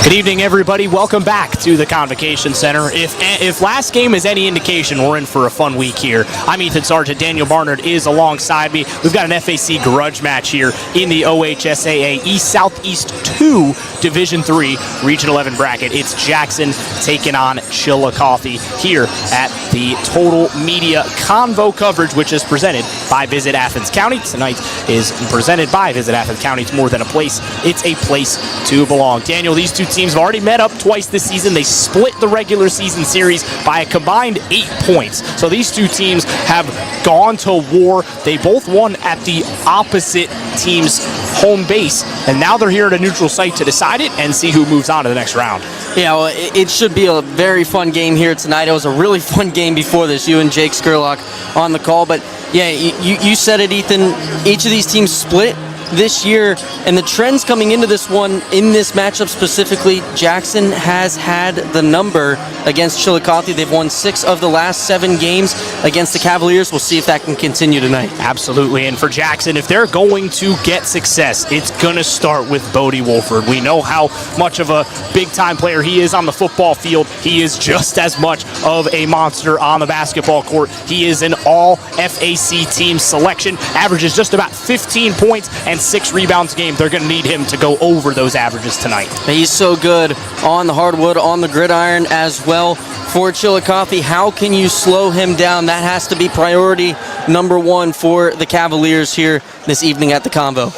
Good evening, everybody. Welcome back to the Convocation Center. If last game is any indication, we're in for a fun week here. I'm Ethan Sargent. Daniel Barnard is alongside me. We've got an FAC grudge match here in the OHSAA East Southeast 2 Division 3 Region 11 bracket. It's Jackson taking on Chillicothe here at the Total Media Convo coverage, which is presented by Visit Athens County. Tonight is presented by Visit Athens County. It's more than a place. It's a place to belong. Daniel, these two teams have already met up twice this season. They split the regular season series by a combined 8 points. So these two teams have gone to war. They both won at the opposite team's home base, and now they're here at a neutral site to decide it and see who moves on to the next round. Yeah, well, it should be a very fun game here tonight. It was a really fun game before this, you and Jake Skurlock on the call. But yeah, you said it, Ethan. Each of these teams split this year, and the trends coming into this one, in this matchup specifically, Jackson has had the number against Chillicothe. They've won 6 of the last 7 games against the Cavaliers. We'll see if that can continue tonight. Absolutely, and for Jackson, if they're going to get success, it's going to start with Bodie Wolford. We know how much of a big-time player he is on the football field. He is just as much of a monster on the basketball court. He is an all-FAC team selection, averages just about 15 points and 6 rebounds a game. They're going to need him to go over those averages tonight. He's so good on the hardwood, on the gridiron as well. For Chillicothe, how can you slow him down? That has to be priority number 1 for the Cavaliers here this evening at the Convo.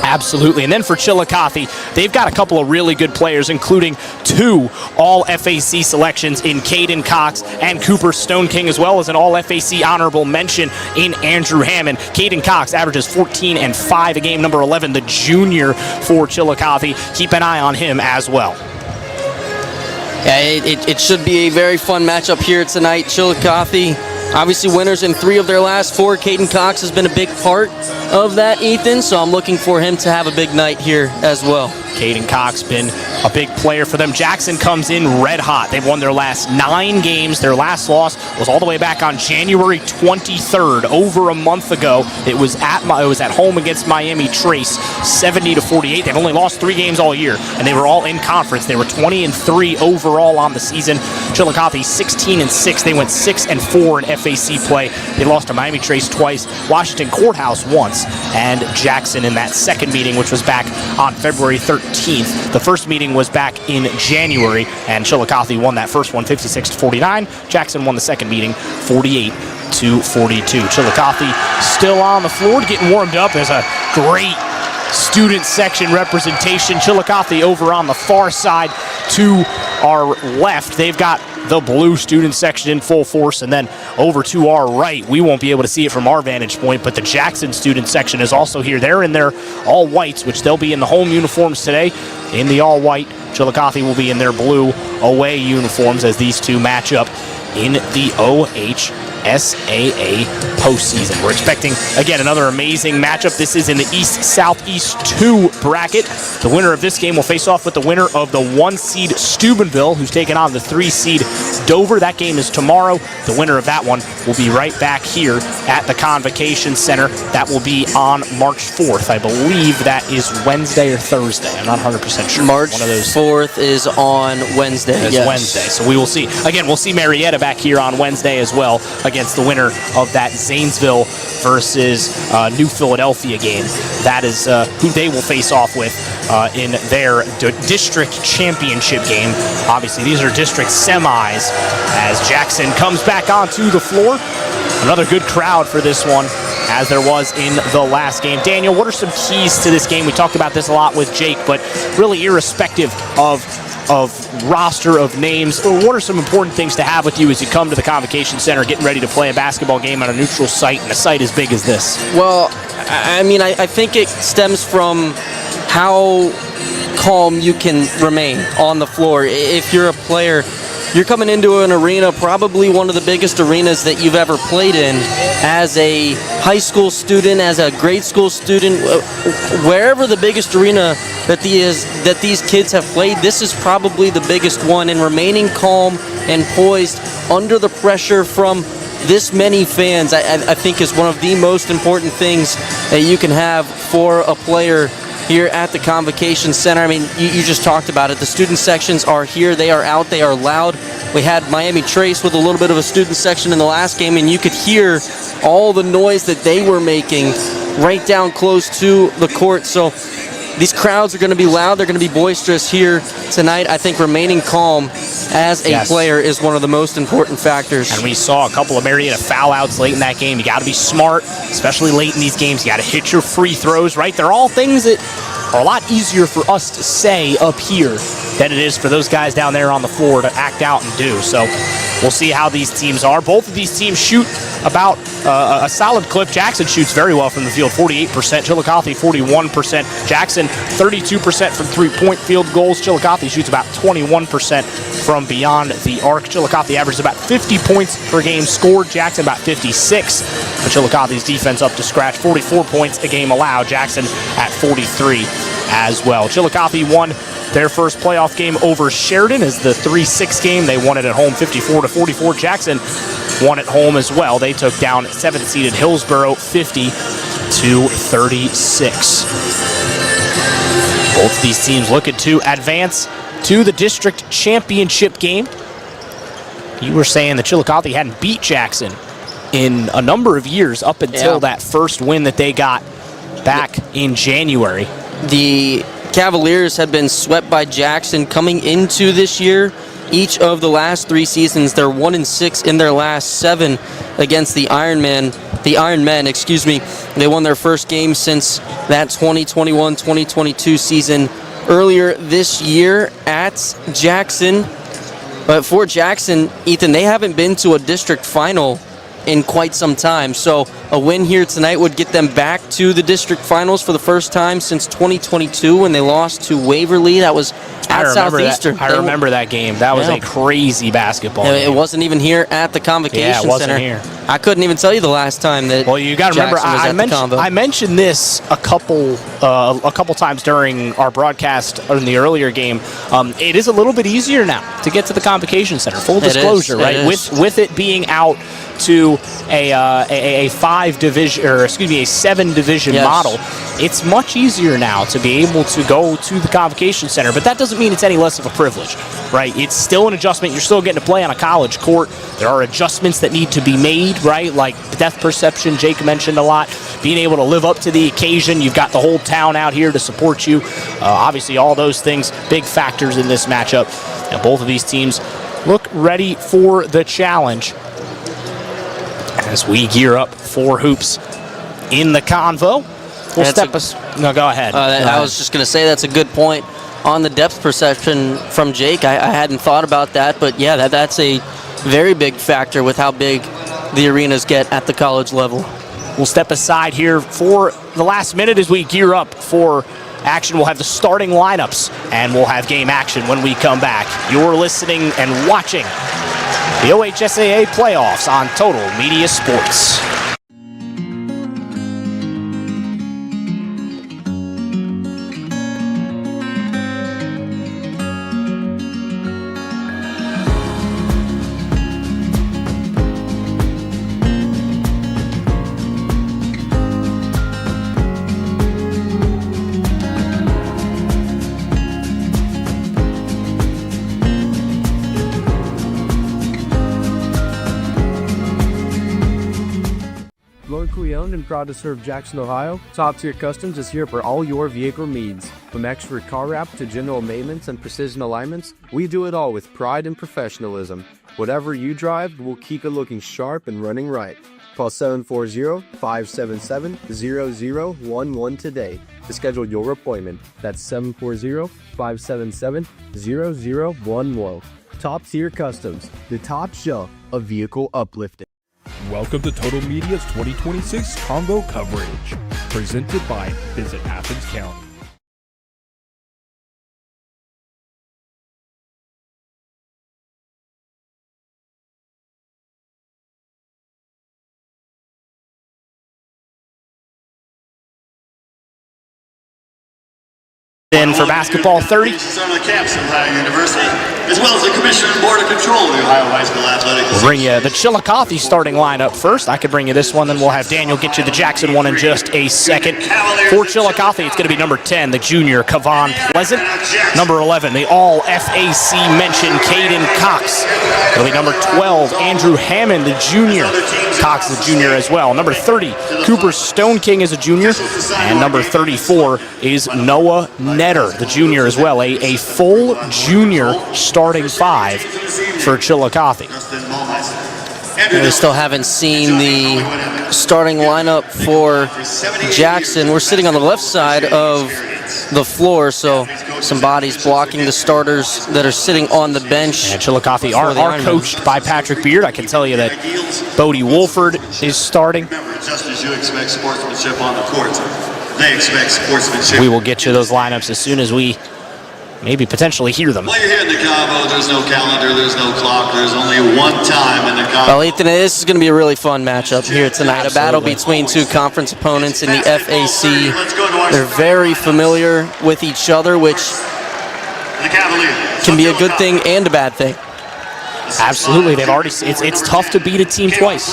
Absolutely. And then for Chillicothe, they've got a couple of really good players, including 2 all-FAC selections in Caden Cox and Cooper Stone King, as well as an all-FAC honorable mention in Andrew Hammond. Caden Cox averages 14 and 5 a game, number 11, the junior for Chillicothe. Keep an eye on him as well. Yeah, it should be a very fun matchup here tonight. Chillicothe, obviously winners in 3 of their last 4. Caden Cox has been a big part of that, Ethan, so I'm looking for him to have a big night here as well. Caden Cox been a big player for them. Jackson comes in red hot. They've won their last 9 games. Their last loss was all the way back on January 23rd, over a month ago. It was at home against Miami Trace, 70-48. They've only lost 3 games all year, and they were all in conference. They were 20-3 overall on the season. Chillicothe 16-6. They went 6-4 in FAC play. They lost to Miami Trace twice, Washington Courthouse once, and Jackson in that second meeting, which was back on February 13th. The first meeting was back in January, and Chillicothe won that first one 56-49. Jackson won the second meeting 48-42. Chillicothe still on the floor, getting warmed up. There's a great student section representation. Chillicothe over on the far side to our left. They've got the blue student section in full force, and then over to our right, we won't be able to see it from our vantage point, but the Jackson student section is also here. They're in their all whites, which they'll be in the home uniforms today in the all white. Chillicothe will be in their blue away uniforms as these two match up in the OHSAA postseason. We're expecting, again, another amazing matchup. This is in the East-Southeast 2 bracket. The winner of this game will face off with the winner of the 1 seed Steubenville, who's taking on the 3 seed Dover. That game is tomorrow. The winner of that one will be right back here at the Convocation Center. That will be on March 4th. I believe that is Wednesday or Thursday. I'm not 100% sure. March 4th is on Wednesday. It's Wednesday, so we will see. Again, we'll see Marietta back here on Wednesday as well against the winner of that Zanesville versus New Philadelphia game. That is who they will face off with in their district championship game. Obviously, these are district semis as Jackson comes back onto the floor. Another good crowd for this one, as there was in the last game. Daniel, what are some keys to this game? We talked about this a lot with Jake, but really irrespective of roster of names, what are some important things to have with you as you come to the Convocation Center getting ready to play a basketball game on a neutral site and a site as big as this? Well, I mean, I think it stems from how calm you can remain on the floor. If you're a player, you're coming into an arena, probably one of the biggest arenas that you've ever played in, as a high school student, as a grade school student, wherever the biggest arena that these kids have played, this is probably the biggest one, and remaining calm and poised under the pressure from this many fans, I think is one of the most important things that you can have for a player here at the Convocation Center. I mean, you just talked about it. The student sections are here. They are out. They are loud. We had Miami Trace with a little bit of a student section in the last game, and you could hear all the noise that they were making right down close to the court. So these crowds are going to be loud. They're going to be boisterous here tonight. I think remaining calm as a player is one of the most important factors. And we saw a couple of Marietta foul outs late in that game. You got to be smart, especially late in these games. You got to hit your free throws, right? They're all things that are a lot easier for us to say up here than it is for those guys down there on the floor to act out and do. So we'll see how these teams are. Both of these teams shoot about a solid clip. Jackson shoots very well from the field, 48%. Chillicothe, 41%. Jackson, 32% from three-point field goals. Chillicothe shoots about 21% from beyond the arc. Chillicothe averages about 50 points per game scored. Jackson about 56. But Chillicothe's defense up to scratch, 44 points a game allowed. Jackson at 43 as well. Chillicothe won their first playoff game over Sheridan as the 3-6 game. They won it at home 54-44. Jackson won at home as well. They took down 7th-seeded Hillsborough 50-36. Both of these teams looking to advance to the district championship game. You were saying that Chillicothe hadn't beat Jackson in a number of years up until that first win that they got back in January. The Cavaliers had been swept by Jackson coming into this year. Each of the last 3 seasons, they're 1-6 in their last 7 against the Ironmen. They won their first game since that 2021-2022 season earlier this year at Jackson. But for Jackson, Ethan, they haven't been to a district final in quite some time. So a win here tonight would get them back to the district finals for the first time since 2022 when they lost to Waverly. That was at Southeastern. I remember that game. That was a crazy basketball game. It wasn't even here at the Convocation Center. Yeah, it wasn't here. I couldn't even tell you the last time that. Well, you got to remember, I mentioned this a couple times during our broadcast in the earlier game. It is a little bit easier now to get to the Convocation Center. Full disclosure, right? With it being out to a 7-division model, it's much easier now to be able to go to the Convocation Center. But that doesn't mean it's any less of a privilege, right? It's still an adjustment. You're still getting to play on a college court. There are adjustments that need to be made, right? Like depth perception, Jake mentioned a lot. Being able to live up to the occasion. You've got the whole town out here to support you. Obviously, all those things, big factors in this matchup. And both of these teams look ready for the challenge as we gear up for hoops in the Convo. No, go ahead. I was just going to say that's a good point on the depth perception from Jake. I hadn't thought about that, but yeah, that's a very big factor with how big the arenas get at the college level. We'll step aside here for the last minute as we gear up for action. We'll have the starting lineups and we'll have game action when we come back. You're listening and watching the OHSAA playoffs on Total Media Sports. Locally owned and proud to serve Jackson, Ohio, Top Tier Customs is here for all your vehicle needs. From expert car wrap to general maintenance and precision alignments, we do it all with pride and professionalism. Whatever you drive, we'll keep it looking sharp and running right. Call 740-577-0011 today to schedule your appointment. That's 740-577-0011. Top Tier Customs, the top shelf of vehicle uplifting. Welcome to Total Media's 2026 Convo coverage, presented by Visit Athens County. In for basketball, 30. Some of the camps of Ohio University, as well as the Commissioner and Board of Control of the Ohio High School Athletic We'll bring you the Chillicothe starting lineup first. I could bring you this one, then we'll have Daniel get you the Jackson one in just a second. For Chillicothe, it's going to be number 10, the junior, Kavan Pleasant. Number 11, the all-FAC mentioned Caden Cox. It'll be number 12, Andrew Hammond, the junior. Cox is a junior as well. Number 30, Cooper Stone King is a junior. And number 34 is Noah Netter, the junior as well. A full junior starting five for Chillicothe. We still haven't seen the starting lineup for Jackson. We're sitting on the left side of the floor, so some bodies blocking the starters that are sitting on the bench. And Chillicothe are coached by Patrick Beard. I can tell you that Bodie Wolford is starting. Just as you expect sportsmanship on the court, they expect sportsmanship. We will get you those lineups as soon as we maybe potentially hear them. While you're here in the Convo, there's no calendar, there's no clock, there's only one time in the Convo. Well, Ethan, this is going to be a really fun matchup here tonight. A battle between two conference opponents in the FAC. They're very familiar with each other, which can be a good thing and a bad thing. Absolutely, they've already. It's tough to beat a team twice.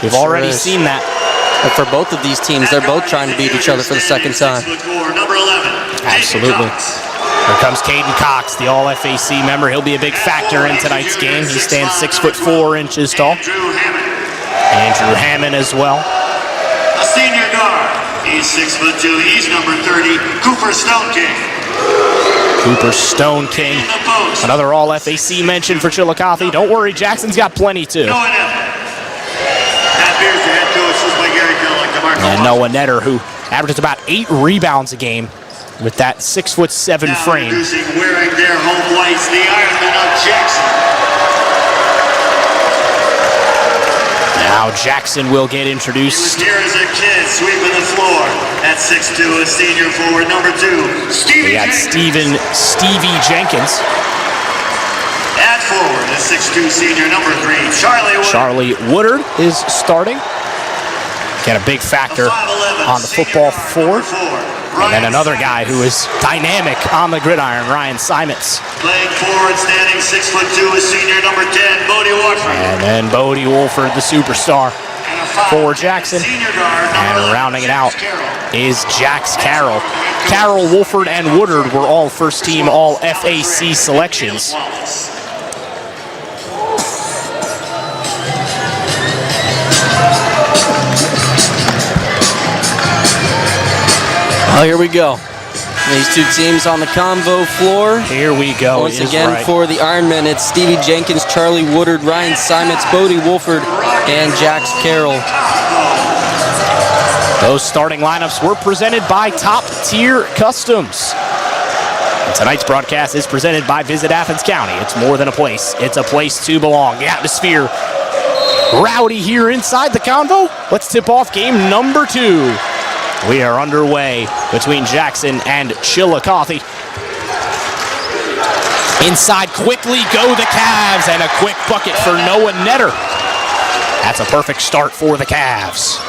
We've already seen that. But for both of these teams, they're both trying to beat each other for the second time. Absolutely. Here comes Caden Cox, the all-FAC member. He'll be a big factor in tonight's game. He stands 6'4" tall. Andrew Hammond as well. A senior guard. He's 6'2". He's number 30. Cooper Stone King. Cooper Stone King, another all-FAC mention for Chillicothe. Don't worry, Jackson's got plenty too. And Noah Netter, who averages about 8 rebounds a game with that 6'7" frame. Wearing their home whites, the Ironmen of Jackson. Now Jackson will get introduced. Here is a kid sweeping the floor. At 6'2", a senior forward, number 2, We got Stevie Jenkins. At forward, a 6'2" senior, number 3, Charlie Woodard is starting. Get a big factor on the football floor. And then another guy who is dynamic on the gridiron, Ryan Simons. Playing forward, standing 6'2", a senior, number 10, Bodie Wolford. And then Bodie Wolford, the superstar for Jackson. And rounding it out is Jax Carroll. Carroll, Wolford, and Woodard were all first-team all-FAC selections. Oh, here we go. These two teams on the Convo floor. Here we go. Once again, for the Ironmen, it's Stevie Jenkins, Charlie Woodard, Ryan Simons, Bodie Wolford, and Jax Carroll. Those starting lineups were presented by Top Tier Customs. And tonight's broadcast is presented by Visit Athens County. It's more than a place. It's a place to belong. The atmosphere rowdy here inside the Convo. Let's tip off game number 2. We are underway between Jackson and Chillicothe. Inside quickly go the Cavs, and a quick bucket for Noah Netter. That's a perfect start for the Cavs.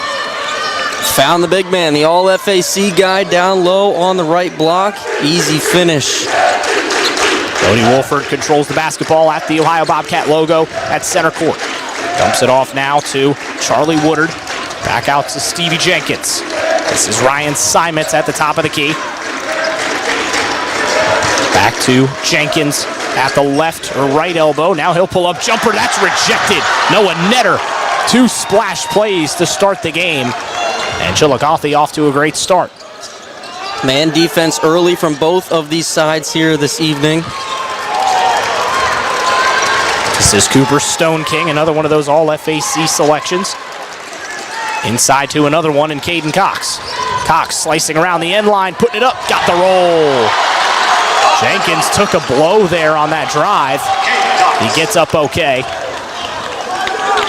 Found the big man, the all-FAC guy down low on the right block. Easy finish. Bodie Wolford controls the basketball at the Ohio Bobcat logo at center court. Dumps it off now to Charlie Woodard. Back out to Stevie Jenkins. This is Ryan Simons at the top of the key. Back to Jenkins at the left or right elbow. Now he'll pull up jumper. That's rejected. Noah Netter. 2 splash plays to start the game. And Chillicothe off to a great start. Man defense early from both of these sides here this evening. This is Cooper Stone King, another one of those all-FAC selections. Inside to another one in Caden Cox. Cox slicing around the end line, putting it up, got the roll. Jenkins took a blow there on that drive. He gets up okay.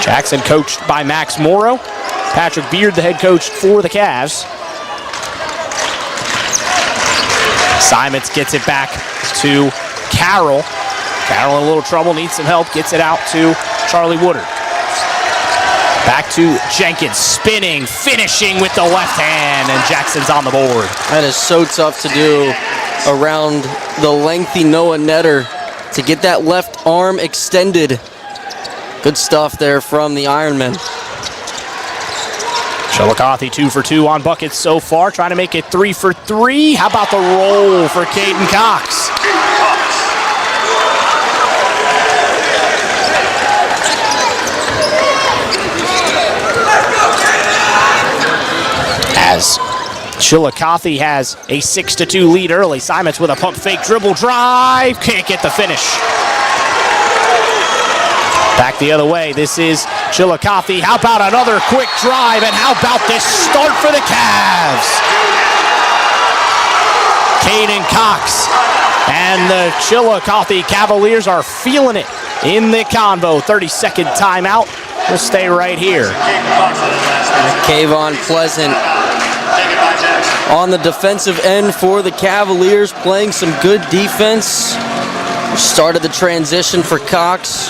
Jackson coached by Max Morrow. Patrick Beard, the head coach for the Cavs. Simons gets it back to Carroll. Carroll in a little trouble, needs some help, gets it out to Charlie Woodard. Back to Jenkins, spinning, finishing with the left hand, and Jackson's on the board. That is so tough to do around the lengthy Noah Netter to get that left arm extended. Good stuff there from the Ironmen. Chillicothe 2 for 2 on buckets so far, trying to make it 3 for 3. How about the roll for Caden Cox? As Chillicothe has a 6-2 lead early. Simons with a pump fake dribble drive. Can't get the finish. Back the other way. This is Chillicothe. How about another quick drive? And how about this start for the Cavs? Caden Cox and the Chillicothe Cavaliers are feeling it in the Convo. 30-second timeout. We'll stay right here. Kayvon Pleasant on the defensive end for the Cavaliers, playing some good defense. Started the transition for Cox.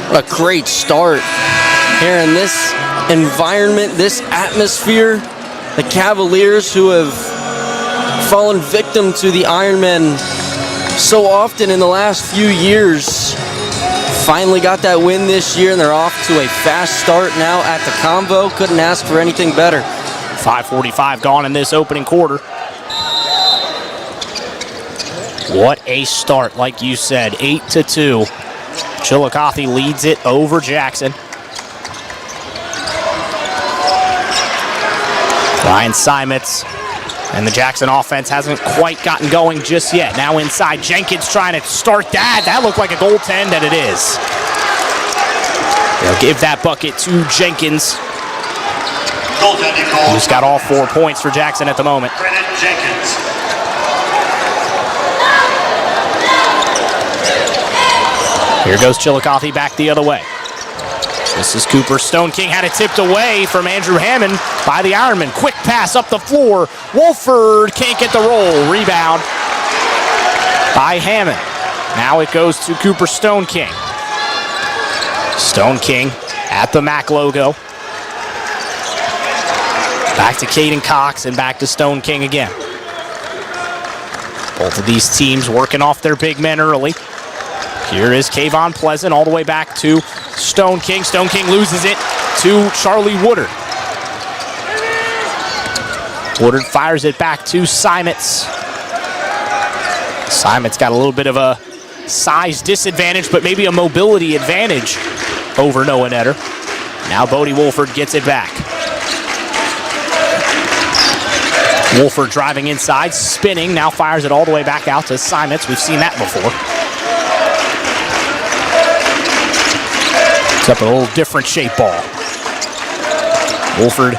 What a great start here in this environment, this atmosphere. The Cavaliers, who have fallen victim to the Ironmen so often in the last few years, finally got that win this year, and they're off to a fast start now at the Convo. Couldn't ask for anything better. 5:45 gone in this opening quarter. What a start, like you said, 8-2. Chillicothe leads it over Jackson. Ryan Simons and the Jackson offense hasn't quite gotten going just yet. Now inside, Jenkins trying to start that. That looked like a goaltend, and it is. They'll give that bucket to Jenkins. Who's got all 4 points for Jackson at the moment. Jenkins. Here goes Chillicothe back the other way. This is Cooper. Stone King had it tipped away from Andrew Hammond by the Ironman. Quick pass up the floor. Wolford can't get the roll. Rebound by Hammond. Now it goes to Cooper Stone King. Stone King at the MAC logo. Back to Caden Cox and back to Stone King again. Both of these teams working off their big men early. Here is Kayvon Pleasant all the way back to Stone King. Stone King loses it to Charlie Woodard. Woodard fires it back to Simons. Simons got a little bit of a size disadvantage, but maybe a mobility advantage over Noah Netter. Now Bodie Wolford gets it back. Wolford driving inside, spinning, now fires it all the way back out to Simons. We've seen that before. Except a little different shape ball. Wolford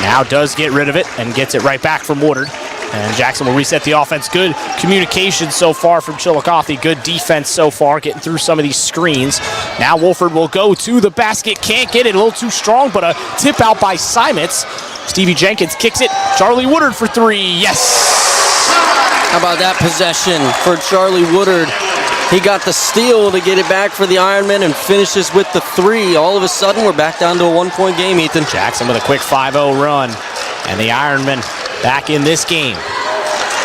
now does get rid of it and gets it right back from Woodard. And Jackson will reset the offense. Good communication so far from Chillicothe. Good defense so far, getting through some of these screens. Now Wolford will go to the basket. Can't get it, a little too strong, but a tip out by Simons. Stevie Jenkins kicks it. Charlie Woodard for 3. Yes! How about that possession for Charlie Woodard? He got the steal to get it back for the Ironmen and finishes with the 3. All of a sudden, we're back down to a 1-point game, Ethan. Jackson with a quick 5-0 run. And the Ironmen back in this game.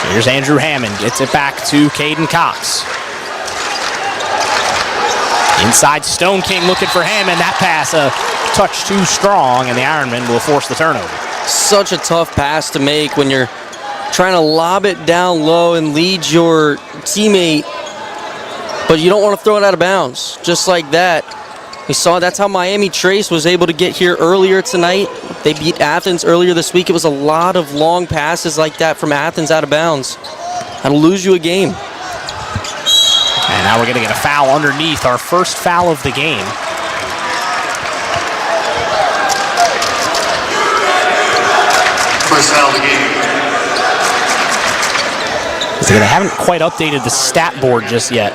Here's Andrew Hammond. Gets it back to Caden Cox. Inside, Stone King looking for Hammond. That pass a touch too strong, and the Ironmen will force the turnover. Such a tough pass to make when you're trying to lob it down low and lead your teammate, but you don't want to throw it out of bounds. Just like that. We saw that's how Miami Trace was able to get here earlier tonight. They beat Athens earlier this week. It was a lot of long passes like that from Athens out of bounds. That'll lose you a game. And now we're going to get a foul underneath, our first foul of the game. First foul of the game. So they haven't quite updated the stat board just yet.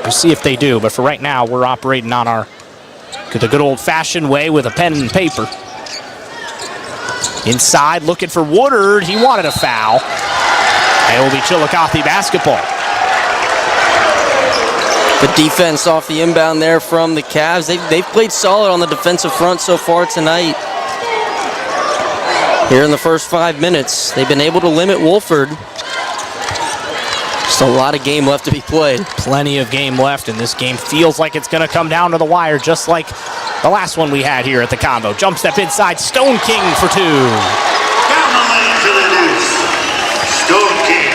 We'll see if they do, but for right now, we're operating on the good old-fashioned way with a pen and paper. Inside, looking for Woodard. He wanted a foul. It will be Chillicothe basketball. The defense off the inbound there from the Cavs. They've played solid on the defensive front so far tonight. Here in the first 5 minutes, they've been able to limit Wolford. Just a lot of game left to be played. Plenty of game left, and this game feels like it's going to come down to the wire, just like the last one we had here at the Convo. Jump step inside, Stone King for 2. Down the lane to the deuce. Stone King.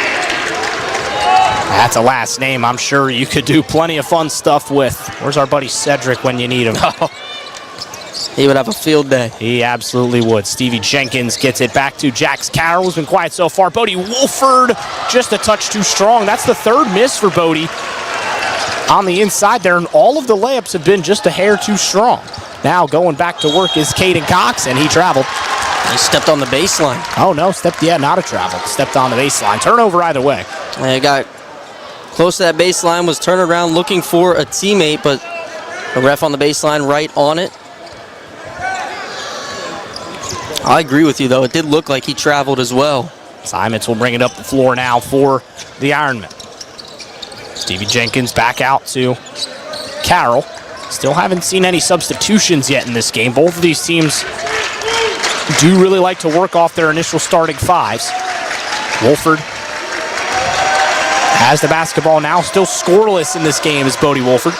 That's a last name I'm sure you could do plenty of fun stuff with. Where's our buddy Cedric when you need him? He would have a field day. He absolutely would. Stevie Jenkins gets it back to Jax Carroll, who's been quiet so far. Bodie Wolford, just a touch too strong. That's the third miss for Bodie on the inside there, and all of the layups have been just a hair too strong. Now going back to work is Caden Cox, and he traveled. He stepped on the baseline. Oh, no, not a travel. Stepped on the baseline. Turnover either way. And he got close to that baseline, was turning around looking for a teammate, but the ref on the baseline right on it. I agree with you, though. It did look like he traveled as well. Simons will bring it up the floor now for the Ironmen. Stevie Jenkins back out to Carroll. Still haven't seen any substitutions yet in this game. Both of these teams do really like to work off their initial starting fives. Wolford has the basketball now. Still scoreless in this game is Bodie Wolford.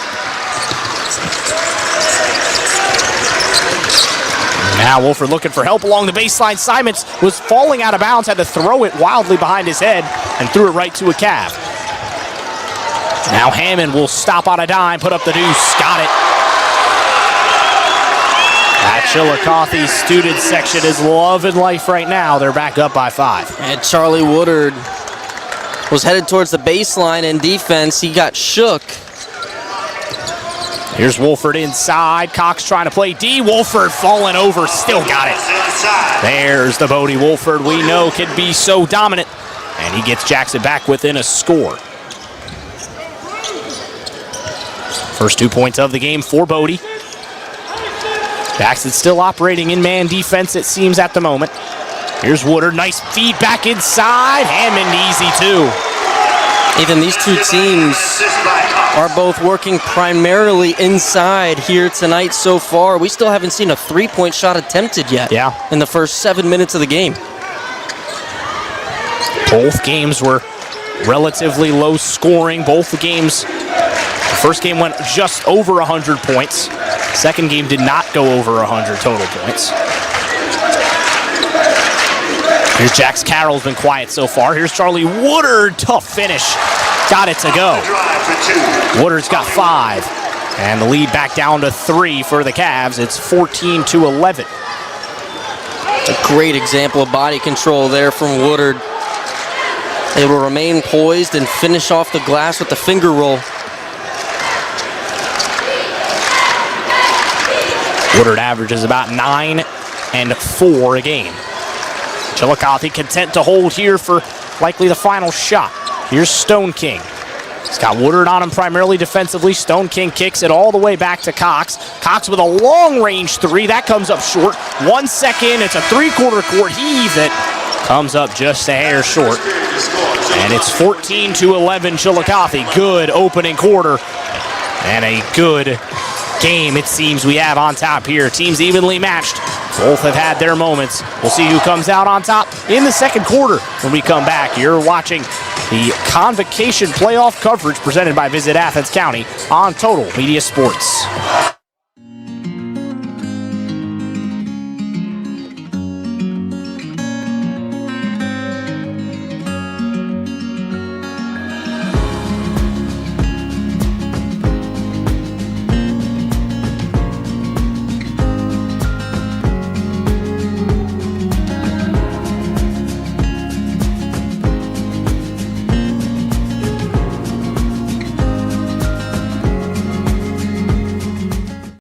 Now Wolford looking for help along the baseline. Simons was falling out of bounds, had to throw it wildly behind his head and threw it right to a Cav. Now Hammond will stop on a dime, put up the deuce, got it. That Chillicothe student section is loving life right now. They're back up by 5. And Charlie Woodard was headed towards the baseline in defense. He got shook. Here's Wolford inside. Cox trying to play D. Wolford falling over, still got it. There's the Bodie Wolford we know can be so dominant. And he gets Jackson back within a score. First 2 points of the game for Bodie. Jackson still operating in man defense, it seems, at the moment. Here's Woodard, nice feed back inside. Hammond easy too. Even these two teams are both working primarily inside here tonight so far. We still haven't seen a three-point shot attempted yet. Yeah. In the first 7 minutes of the game. Both games were relatively low scoring. Both the games, the first game went just over 100 points. Second game did not go over 100 total points. Here's Jax Carroll's been quiet so far. Here's Charlie Woodard, tough finish. Got it to go. Woodard's got 5. And the lead back down to 3 for the Cavs. It's 14-11. A great example of body control there from Woodard. Able to remain poised and finish off the glass with the finger roll. Woodard averages about 9 and 4 a game. Chillicothe content to hold here for likely the final shot. Here's Stone King. He's got Woodard on him primarily defensively. Stone King kicks it all the way back to Cox. Cox with a long-range 3. That comes up short. 1 second. It's a three-quarter court heave that comes up just a hair short. And it's 14-11 Chillicothe. Good opening quarter. And a good game, it seems, we have on top here. Teams evenly matched. Both have had their moments. We'll see who comes out on top in the second quarter when we come back. You're watching the Convocation playoff coverage presented by Visit Athens County on Total Media Sports.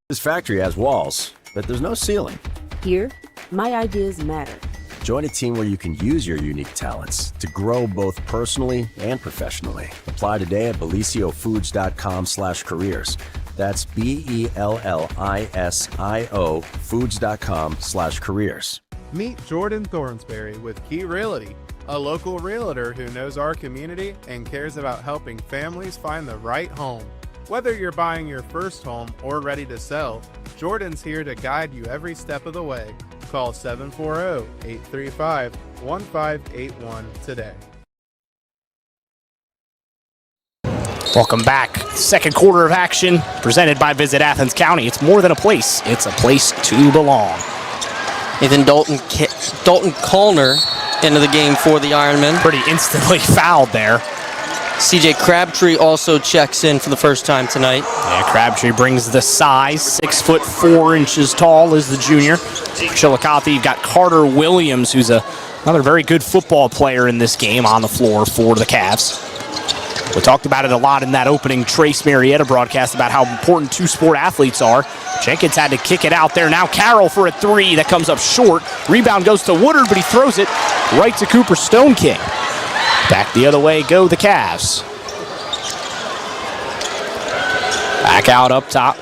This factory has walls, but there's no ceiling. Here, my ideas matter. Join a team where you can use your unique talents to grow both personally and professionally. Apply today at belisiofoods.com/careers. That's BELLISIO foods.com/careers. Meet Jordan Thornsberry with Key Realty, a local realtor who knows our community and cares about helping families find the right home. Whether you're buying your first home or ready to sell, Jordan's here to guide you every step of the way. Call 740-835-1581 today. Welcome back. Second quarter of action presented by Visit Athens County. It's more than a place. It's a place to belong. Ethan Dalton Callner into the game for the Ironmen. Pretty instantly fouled there. CJ Crabtree also checks in for the first time tonight. Yeah, Crabtree brings the size. 6'4" tall is the junior. Chillicothe, you've got Carter Williams, who's another very good football player in this game on the floor for the Cavs. We talked about it a lot in that opening Trace Marietta broadcast about how important two-sport athletes are. Jenkins had to kick it out there. Now Carroll for a three that comes up short. Rebound goes to Woodard, but he throws it right to Cooper Stoneking. Back the other way go the Cavs. Back out up top.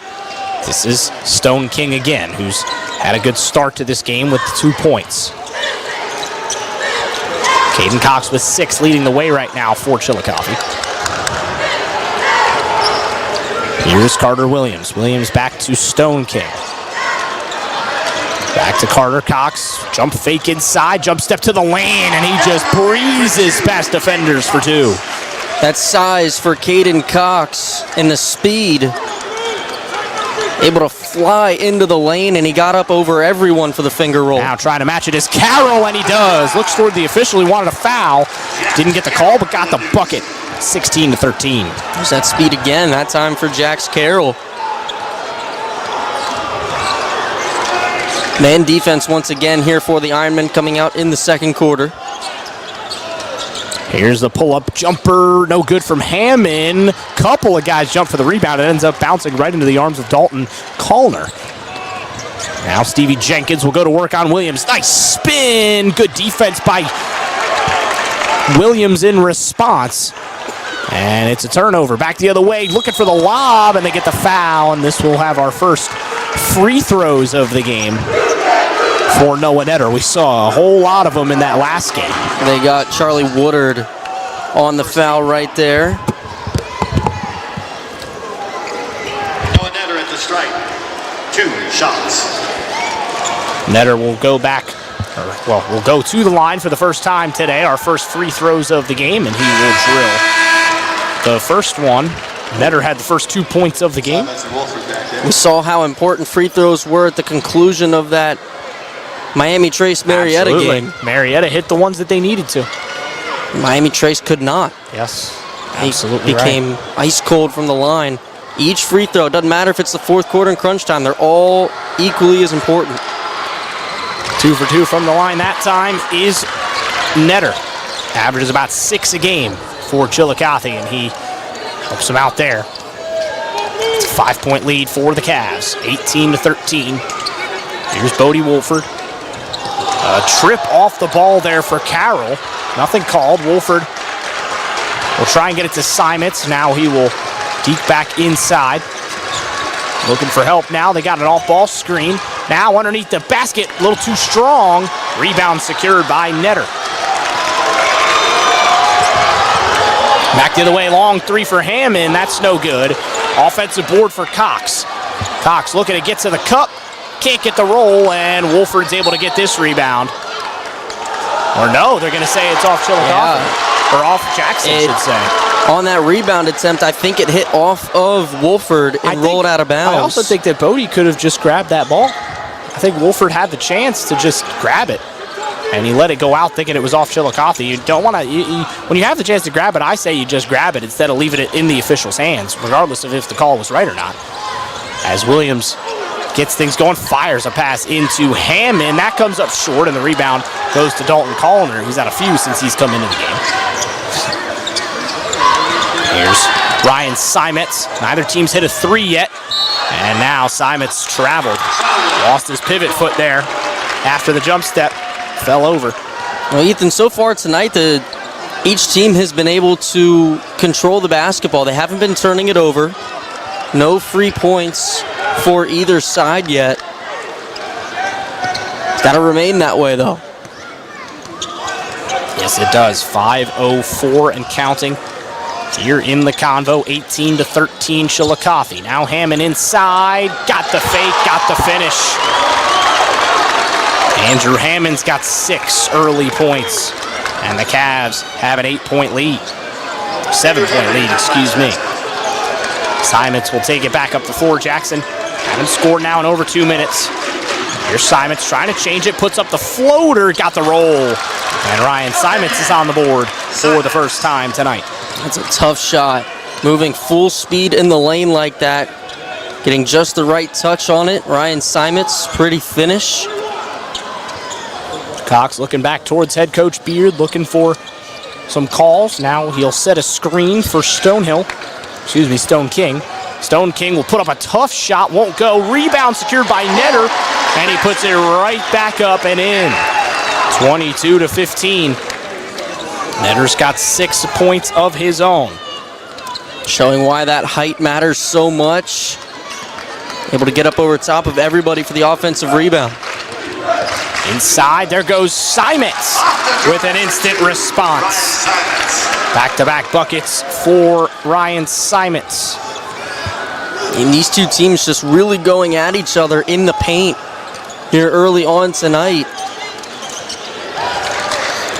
This is Stoneking again, who's had a good start to this game with 2 points. Caden Cox with 6 leading the way right now for Chillicothe. Here's Carter Williams. Williams back to Stoneking. Back to Carter Cox. Jump fake inside. Jump step to the lane. And he just breezes past defenders for 2. That size for Caden Cox and the speed. Able to fly into the lane, and he got up over everyone for the finger roll. Now trying to match it is Carroll, and he does. Looks toward the official. He wanted a foul. Didn't get the call, but got the bucket. 16-13. There's that speed again, that time for Jax Carroll. Man defense once again here for the Ironmen coming out in the second quarter. Here's the pull-up jumper. No good from Hammond. Couple of guys jump for the rebound. It ends up bouncing right into the arms of Dalton Callner. Now Stevie Jenkins will go to work on Williams. Nice spin. Good defense by Williams in response. And it's a turnover. Back the other way, looking for the lob, and they get the foul. And this will have our first free throws of the game for Noah Netter. We saw a whole lot of them in that last game. They got Charlie Woodard on the foul right there. Noah Netter at the strike. 2 shots. Netter will go back, we'll go to the line for the first time today. Our first free throws of the game, and he will drill the first one. Netter had the first 2 points of the game. We saw how important free throws were at the conclusion of that Miami Trace Marietta game. Marietta hit the ones that they needed to. Miami Trace could not. Yes, He absolutely became ice cold from the line. Each free throw, doesn't matter if it's the fourth quarter and crunch time, they're all equally as important. 2 for 2 from the line that time is Netter. Averages about 6 a game for Chillicothe, and he helps him out there. It's a 5-point lead for the Cavs, 18-13. Here's Bodie Wolford. A trip off the ball there for Carroll. Nothing called. Wolford will try and get it to Simons. Now he will deke back inside. Looking for help now. They got an off-ball screen. Now underneath the basket, a little too strong. Rebound secured by Netter. Back the other way, long 3 for Hammond. That's no good. Offensive board for Cox. Cox looking to get to the cup. Can't get the roll, and Wolford's able to get this rebound. Or no, they're going to say it's off Chillicothe. Yeah. Or off Jackson, I should say. On that rebound attempt, I think it hit off of Wolford and rolled out of bounds. I also think that Bodie could have just grabbed that ball. I think Wolford had the chance to just grab it, and he let it go out thinking it was off Chillicothe. You don't want to, when you have the chance to grab it, I say you just grab it instead of leaving it in the official's hands, regardless of if the call was right or not. As Williams gets things going, fires a pass into Hammond. That comes up short, and the rebound goes to Dalton Callner, who's had a few since he's come into the game. Here's Ryan Simons. Neither team's hit a 3 yet, and now Simons traveled. Lost his pivot foot there after the jump step. Fell over. Well, Ethan, so far tonight, each team has been able to control the basketball. They haven't been turning it over. No free points for either side yet. It's got to remain that way, though. Yes, it does. 5:04 and counting here in the Convo. 18-13 Chillicothe. Now Hammond inside. Got the fake, got the finish. Andrew Hammond's got 6 early points, and the Cavs have an 8-point lead. 7-point lead, excuse me. Simons will take it back up the floor. Jackson haven't scored now in over 2 minutes. Here's Simons trying to change it, puts up the floater, got the roll. And Ryan Simons is on the board for the first time tonight. That's a tough shot. Moving full speed in the lane like that. Getting just the right touch on it. Ryan Simons, pretty finish. Cox looking back towards head coach Beard, looking for some calls. Now he'll set a screen for Stone King. Stone King will put up a tough shot, won't go. Rebound secured by Netter, and he puts it right back up and in. 22-15. Netter's got 6 points of his own. Showing why that height matters so much. Able to get up over top of everybody for the offensive rebound. Inside, there goes Simons with an instant response. Back-to-back buckets for Ryan Simons. And these two teams just really going at each other in the paint here early on tonight.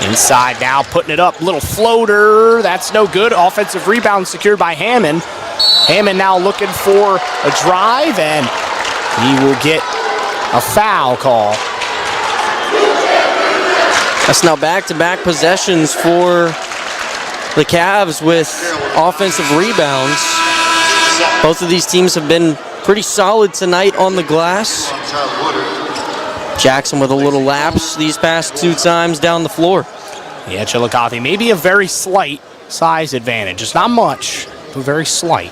Inside now, putting it up, little floater, that's no good. Offensive rebound secured by Hammond. Hammond now looking for a drive, and he will get a foul call. That's now back-to-back possessions for the Cavs with offensive rebounds. Both of these teams have been pretty solid tonight on the glass. Jackson with a little lapse these past 2 times down the floor. Yeah, Chillicothe, maybe a very slight size advantage. It's not much, but very slight.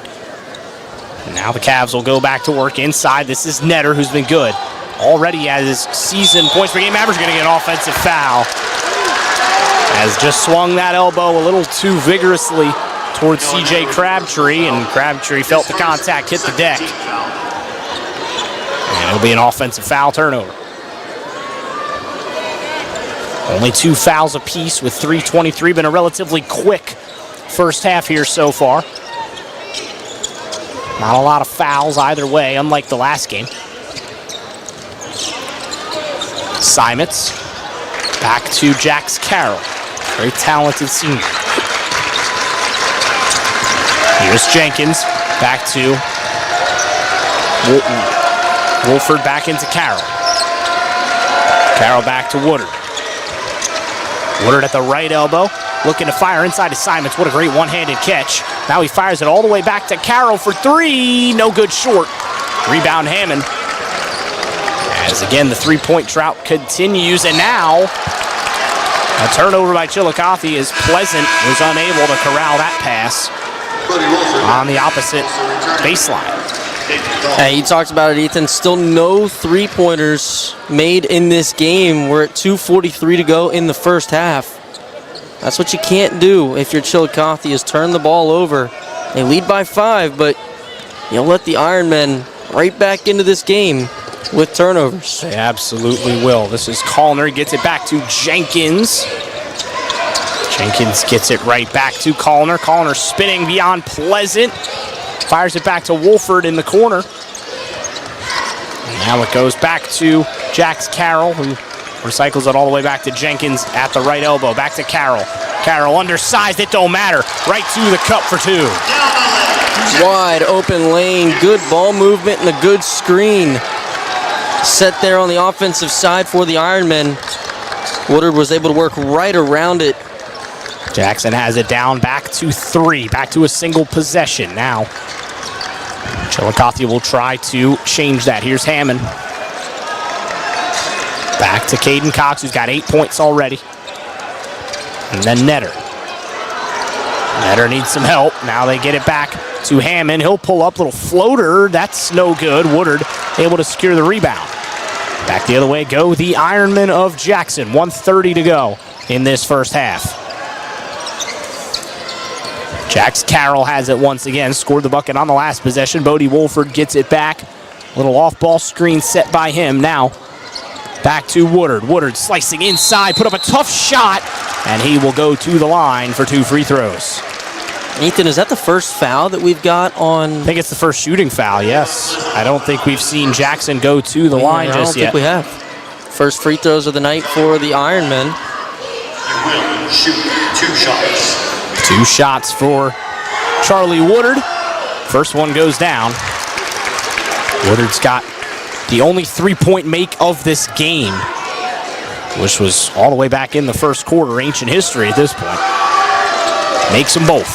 And now the Cavs will go back to work inside. This is Netter, who's been good. Already at his season points per game average, going to get an offensive foul. Has just swung that elbow a little too vigorously towards C.J. Crabtree, and Crabtree felt the contact hit the deck. And it'll be an offensive foul turnover. Only 2 fouls apiece with 3:23. Been a relatively quick first half here so far. Not a lot of fouls either way, unlike the last game. Simons back to Jax Carroll. Very talented senior. Here's Jenkins back to Wolford back into Carroll. Carroll back to Woodard. Woodard at the right elbow, looking to fire inside to Simons. What a great one-handed catch. Now he fires it all the way back to Carroll for 3. No good short. Rebound Hammond. As again, the 3-point drought continues, and now a turnover by Chillicothe as Pleasant was unable to corral that pass on the opposite baseline. Hey, you talked about it, Ethan. Still no 3-pointers made in this game. We're at 2:43 to go in the first half. That's what you can't do if you're Chillicothe, is turn the ball over. They lead by 5, but you'll let the Ironmen right back into this game with turnovers. They absolutely will. This is Callner, gets it back to Jenkins. Jenkins gets it right back to Callner. Callner spinning beyond Pleasant. Fires it back to Wolford in the corner. And now it goes back to Jax Carroll, who recycles it all the way back to Jenkins at the right elbow. Back to Carroll. Carroll undersized, it don't matter. Right to the cup for 2. Wide open lane, good ball movement and a good screen. Set there on the offensive side for the Ironmen. Woodard was able to work right around it. Jackson has it down back to 3, back to a single possession. Now Chillicothe will try to change that. Here's Hammond. Back to Caden Cox, who's got 8 points already. And then Netter. Netter needs some help. Now they get it back to Hammond. He'll pull up, little floater. That's no good. Woodard able to secure the rebound. Back the other way go the Ironmen of Jackson. 1:30 to go in this first half. Jax Carroll has it once again. Scored the bucket on the last possession. Bodie Wolford gets it back. Little off-ball screen set by him. Now back to Woodard. Woodard slicing inside. Put up a tough shot. And he will go to the line for 2 free throws. Ethan, is that the first foul that we've got on? I think it's the first shooting foul, yes. I don't think we've seen Jackson go to the line just yet. I don't think we have. First free throws of the night for the Ironmen. You will shoot 2 shots. 2 shots for Charlie Woodard First one goes down. Woodard's got the only three-point make of this game, which was all the way back in the first quarter, ancient history at this point. Makes them both.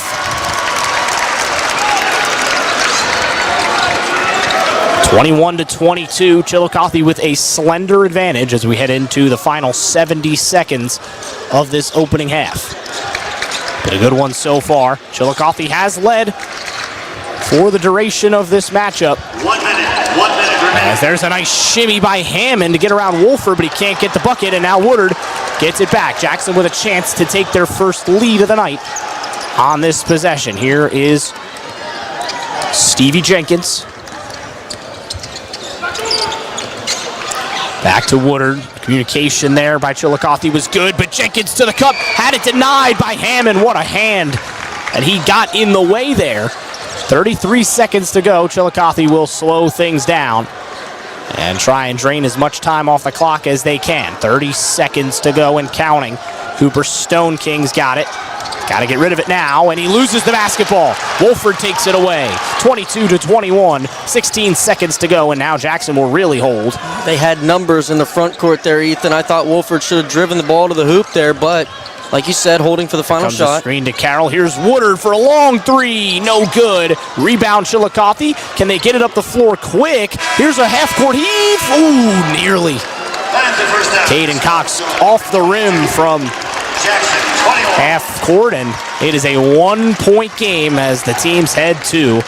21-22, Chillicothe with a slender advantage as we head into the final 70 seconds of this opening half. Been a good one so far. Chillicothe has led for the duration of this matchup. 1 minute remaining. As there's a nice shimmy by Hammond to get around Wolford, but he can't get the bucket, and now Woodard gets it back. Jackson with a chance to take their first lead of the night on this possession. Here is Stevie Jenkins. Back to Woodard. Communication there by Chillicothe was good, but Jenkins to the cup, had it denied by Hammond. What a hand. And he got in the way there. 33 seconds to go. Chillicothe will slow things down and try and drain as much time off the clock as they can. 30 seconds to go and counting. Cooper Stone King's got it. Got to get rid of it now, and he loses the basketball. Wolford takes it away. 22-21, 16 seconds to go, and now Jackson will really hold. They had numbers in the front court there, Ethan. I thought Wolford should have driven the ball to the hoop there, but like you said, holding for the final Comes shot. the screen to Carroll. Here's Woodard for a long three. No good. Rebound Chillicothe. Can they get it up the floor quick? Here's a half-court heave. Ooh, nearly. That's the first half. Caden Cox off the rim from Jackson, 21. half court, and it is a 1-point game as the teams head to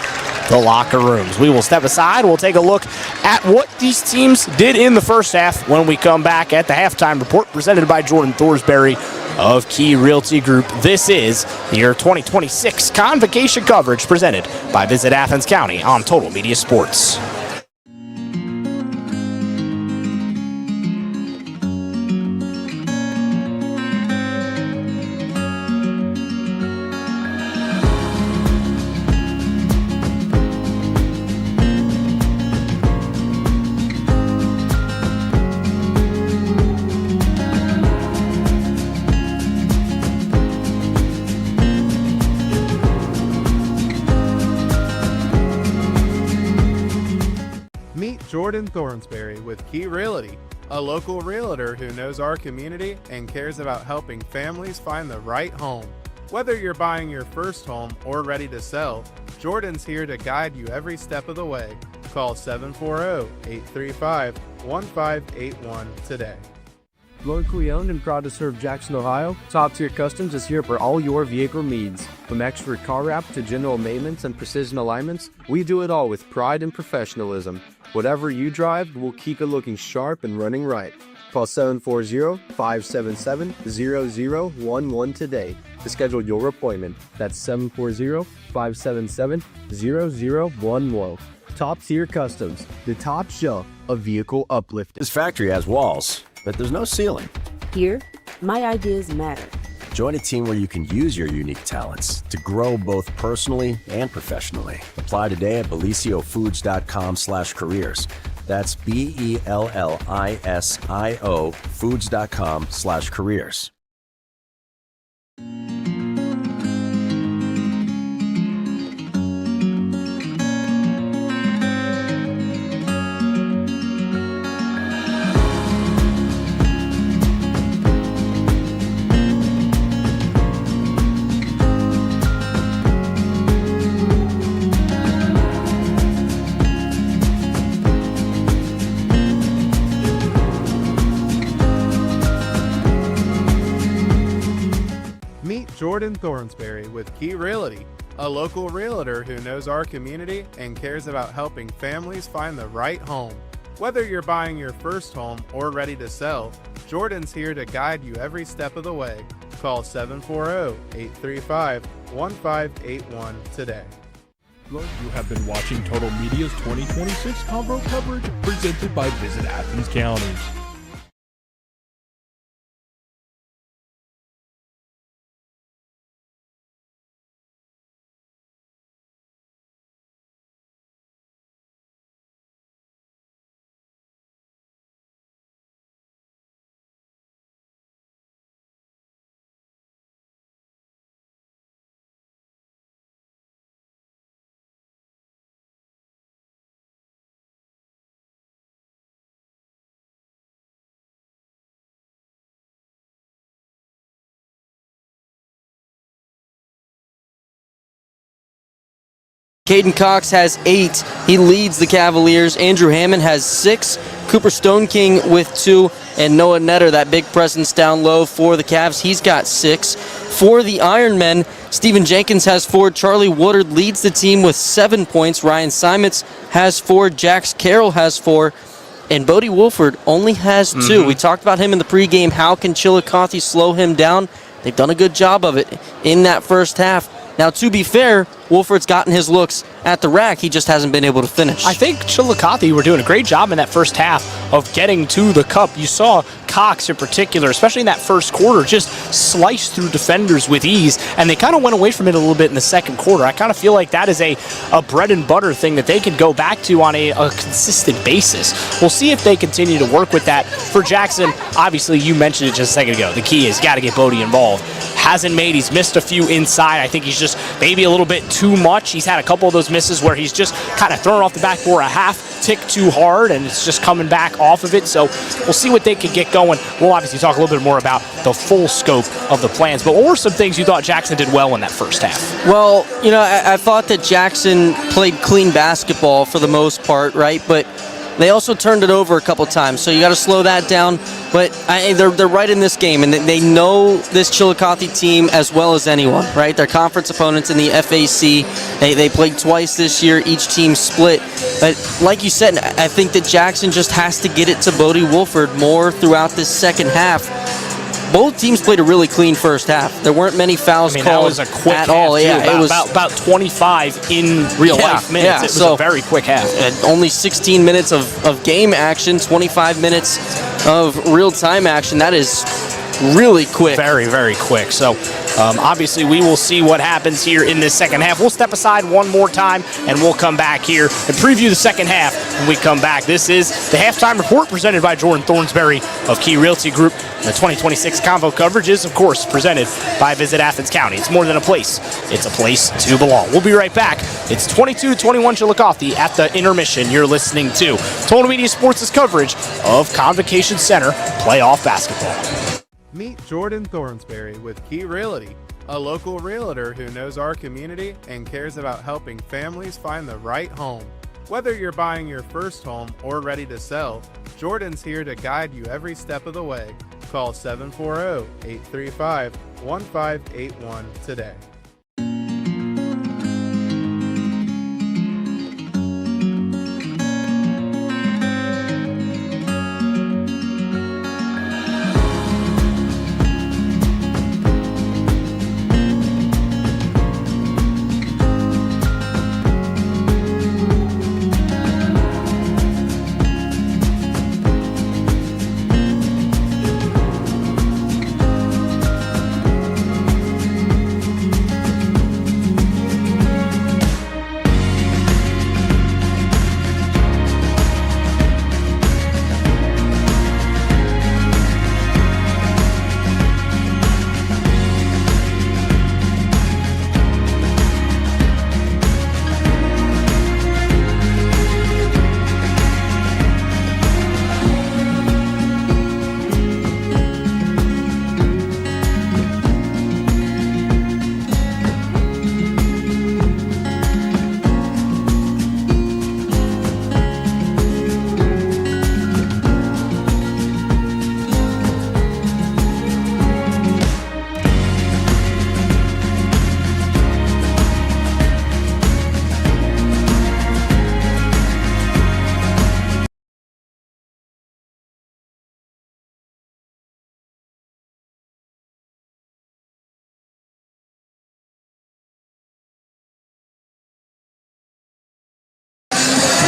the locker rooms. We will step aside. We'll take a look at what these teams did in the first half when we come back at the halftime report presented by Jordan Thorsberry of Key Realty Group. This is the year 2026 Convocation coverage presented by Visit Athens County on Total Media Sports. Meet Jordan Thornsberry with Key Realty, a local realtor who knows our community and cares about helping families find the right home. Whether you're buying your first home or ready to sell, Jordan's here to guide you every step of the way. Call 740-835-1581 today. Locally owned and proud to serve Jackson, Ohio, Top Tier Customs is here for all your vehicle needs. From expert car wrap to general maintenance and precision alignments, we do it all with pride and professionalism. Whatever you drive, we'll keep it looking sharp and running right. Call 740-577-0011 today to schedule your appointment. That's 740-577-0011. Top Tier Customs, the top shelf of vehicle uplifting. This factory has walls, but there's no ceiling. Here, my ideas matter. Join a team where you can use your unique talents to grow both personally and professionally. Apply today at belisiofoods.com/careers. That's BELLISIO foods.com/careers. Meet Jordan Thornsberry with Key Realty, a local realtor who knows our community and cares about helping families find the right home. Whether you're buying your first home or ready to sell, Jordan's here to guide you every step of the way. Call 740-835-1581 today. You have been watching Total Media's 2026 Convo coverage presented by Visit Athens County. Caden Cox has 8. He leads the Cavaliers. Andrew Hammond has 6. Cooper Stone King with 2. And Noah Netter, that big presence down low for the Cavs, he's got 6. For the Ironmen, Stephen Jenkins has 4. Charlie Woodard leads the team with 7 points. Ryan Simons has 4. Jax Carroll has 4. And Bodie Wolford only has 2. We talked about him in the pregame. How can Chillicothe slow him down? They've done a good job of it in that first half. Now, to be fair, Wolford's gotten his looks at the rack. He just hasn't been able to finish. I think Chillicothe were doing a great job in that first half of getting to the cup. You saw Cox in particular, especially in that first quarter, just slice through defenders with ease, and they kind of went away from it a little bit in the second quarter. I kind of feel like that is a bread and butter thing that they can go back to on a consistent basis. We'll see if they continue to work with that. For Jackson, obviously, you mentioned it just a second ago. The key is got to get Bodie involved. Hasn't made, he's missed a few inside. I think he's just maybe a little bit too much. He's had a couple of those misses where he's just kind of thrown off the backboard a half tick too hard, and it's just coming back off of it. So we'll see what they can get going. We'll obviously talk a little bit more about the full scope of the plans. But what were some things you thought Jackson did well in that first half? Well, you know, I thought that Jackson played clean basketball for the most part, right? But they also turned it over a couple times, so you got to slow that down. But they're right in this game, and they know this Chillicothe team as well as anyone, right? They're conference opponents in the FAC. They played twice this year. Each team split. But like you said, I think that Jackson just has to get it to Bodie Wolford more throughout this second half. Both teams played a really clean first half. There weren't many fouls called that was a quick at half all. too. Yeah, about, it was about 25 in real life minutes. Yeah, it was a very quick half. Only 16 minutes of game action, 25 minutes of real-time action. That is really quick. Very, very quick. So obviously we will see what happens here in this second half. We'll step aside one more time and we'll come back here and preview the second half when we come back. This is the halftime report presented by Jordan Thornsberry of Key Realty Group. The 2026 Convo coverage is, of course, presented by Visit Athens County. It's more than a place. It's a place to belong. We'll be right back. It's 22-21 Chillicothe at the intermission. You're listening to Total Media Sports' coverage of Convocation Center playoff basketball. Meet Jordan Thornsberry with Key Realty, a local realtor who knows our community and cares about helping families find the right home. Whether you're buying your first home or ready to sell, Jordan's here to guide you every step of the way. Call 740-835-1581 today.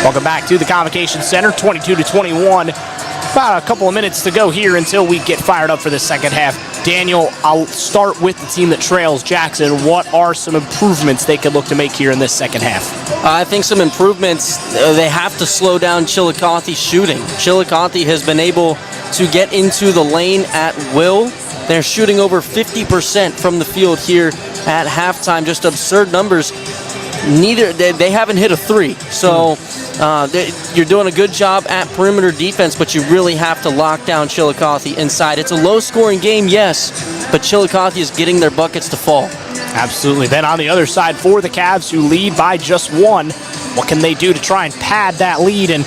Welcome back to the Convocation Center, 22-21. About a couple of minutes to go here until we get fired up for the second half. Daniel, I'll start with the team that trails Jackson. What are some improvements they could look to make here in this second half? I think some improvements, they have to slow down Chillicothe's shooting. Chillicothe has been able to get into the lane at will. They're shooting over 50% from the field here at halftime. Just absurd numbers. They haven't hit a three. So You're doing a good job at perimeter defense, but you really have to lock down Chillicothe inside. It's a low-scoring game, yes, but Chillicothe is getting their buckets to fall. Absolutely. Then on the other side for the Cavs, who lead by just one, what can they do to try and pad that lead and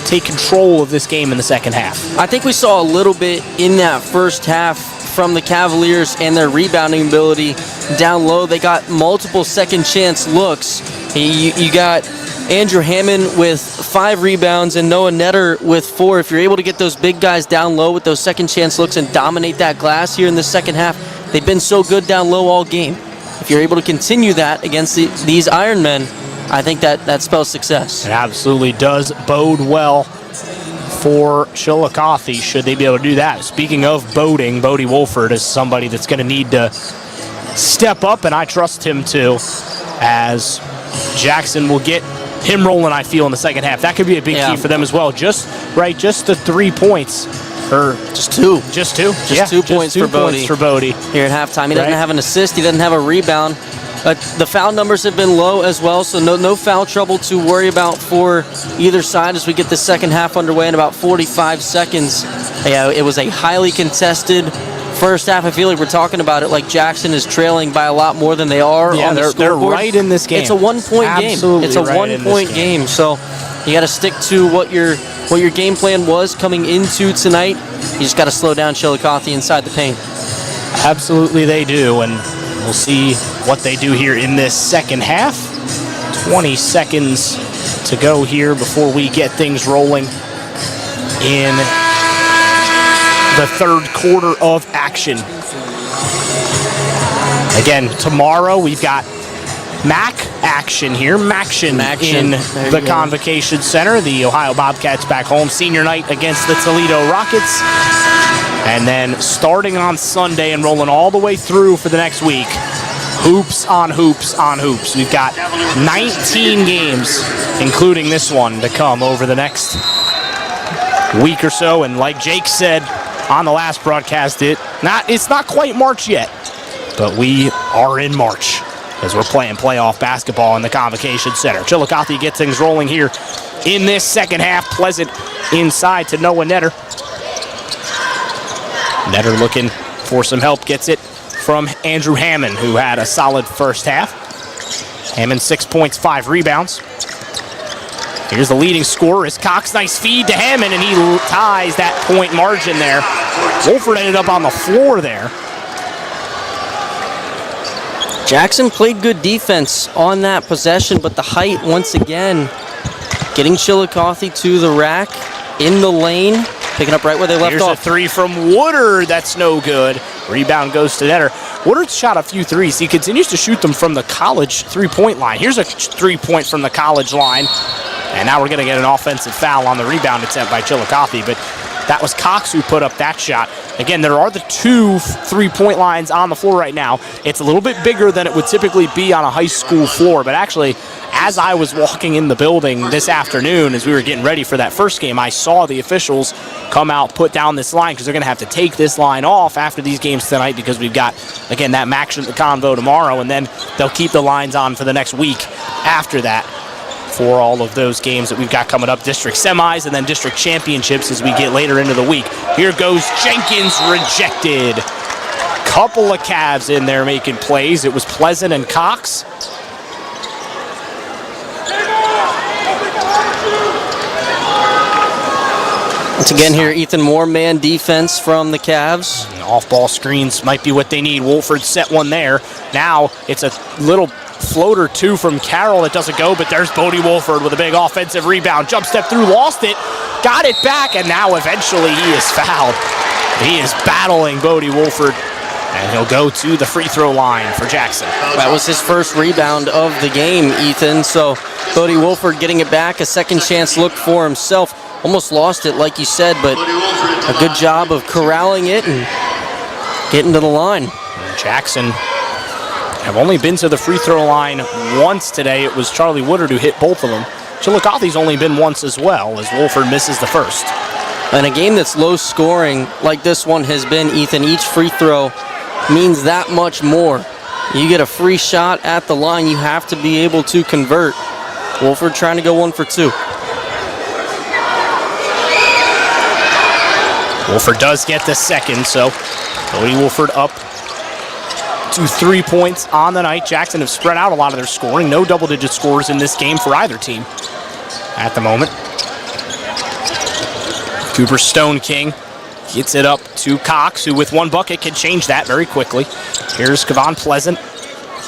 take control of this game in the second half? I think we saw a little bit in that first half from the Cavaliers and their rebounding ability down low. They got multiple second chance looks. You got Andrew Hammond with 5 rebounds and Noah Netter with 4. If you're able to get those big guys down low with those second chance looks and dominate that glass here in the second half, they've been so good down low all game. If you're able to continue that against these Ironmen, I think that spells success. It absolutely does bode well for Chillicothe, should they be able to do that. Speaking of boding, Bodie Wolford is somebody that's going to need to step up, and I trust him to, as Jackson will get him rolling, I feel, in the second half. That could be a big key for them as well. Just the 3 points. Or just two. Just 2? Just 2 points for Bodie. Here at halftime. He doesn't have an assist. He doesn't have a rebound. The foul numbers have been low as well, so no foul trouble to worry about for either side as we get the second half underway in about 45 seconds. Yeah, it was a highly contested first half. I feel like we're talking about it like Jackson is trailing by a lot more than they are on the scoreboard. They're right in this game. It's a 1 point game. It's a 1 point game. So you got to stick to what your game plan was coming into tonight. You just got to slow down Chillicothe inside the paint. Absolutely they do, and we'll see what they do here in this second half. 20 seconds to go here before we get things rolling in the third quarter of action. Again, tomorrow we've got MAC action here. Maction in the Convocation Center. The Ohio Bobcats back home. Senior night against the Toledo Rockets. And then starting on Sunday and rolling all the way through for the next week, hoops on hoops on hoops. We've got 19 games, including this one, to come over the next week or so. And like Jake said on the last broadcast, it's not quite March yet, but we are in March as we're playing playoff basketball in the Convocation Center. Chillicothe gets things rolling here in this second half. Pleasant inside to Noah Netter. Netter looking for some help, gets it from Andrew Hammond, who had a solid first half. Hammond 6 points, 5 rebounds. Here's the leading scorer is Cox. Nice feed to Hammond, and he ties that point margin there. Wolford ended up on the floor there. Jackson played good defense on that possession, but the height, once again, getting Chillicothe to the rack, in the lane, picking up right where they left off. Here's a 3 from Woodard. That's no good. Rebound goes to Netter. Woodard's shot a few threes. He continues to shoot them from the college three-point line. Here's a 3-point from the college line. And now we're going to get an offensive foul on the rebound attempt by Chillicothe, but that was Cox who put up that shot. Again, there are the 2 3-point lines on the floor right now. It's a little bit bigger than it would typically be on a high school floor, but actually, as I was walking in the building this afternoon, as we were getting ready for that first game, I saw the officials come out, put down this line, because they're going to have to take this line off after these games tonight, because we've got, again, that Maction at the Convo tomorrow, and then they'll keep the lines on for the next week after that for all of those games that we've got coming up, district semis and then district championships as we get later into the week. Here goes Jenkins, rejected. Couple of Cavs in there making plays. It was Pleasant and Cox. Once again here, Ethan Moore, man defense from the Cavs. Off-ball screens might be what they need. Wolford set one there. Now it's a little floater 2 from Carroll that doesn't go, but there's Bodie Wolford with a big offensive rebound. Jump step through, lost it, got it back, and now eventually he is fouled. He is battling Bodie Wolford, and he'll go to the free throw line for Jackson. That was his first rebound of the game, Ethan. So Bodie Wolford getting it back, a second chance look for himself. Almost lost it, like you said, but a good job of corralling it and getting to the line. Jackson have only been to the free throw line once today. It was Charlie Woodard who hit both of them. Chillicothe's only been once as well, as Wolford misses the first. And a game that's low scoring like this one has been, Ethan, each free throw means that much more. You get a free shot at the line, you have to be able to convert. Wolford trying to go 1 for 2. Wolford does get the second, so Cody Wolford up to 3 points on the night. Jackson have spread out a lot of their scoring. No double-digit scores in this game for either team at the moment. Cooper Stone King gets it up to Cox, who with one bucket can change that very quickly. Here's Kevon Pleasant.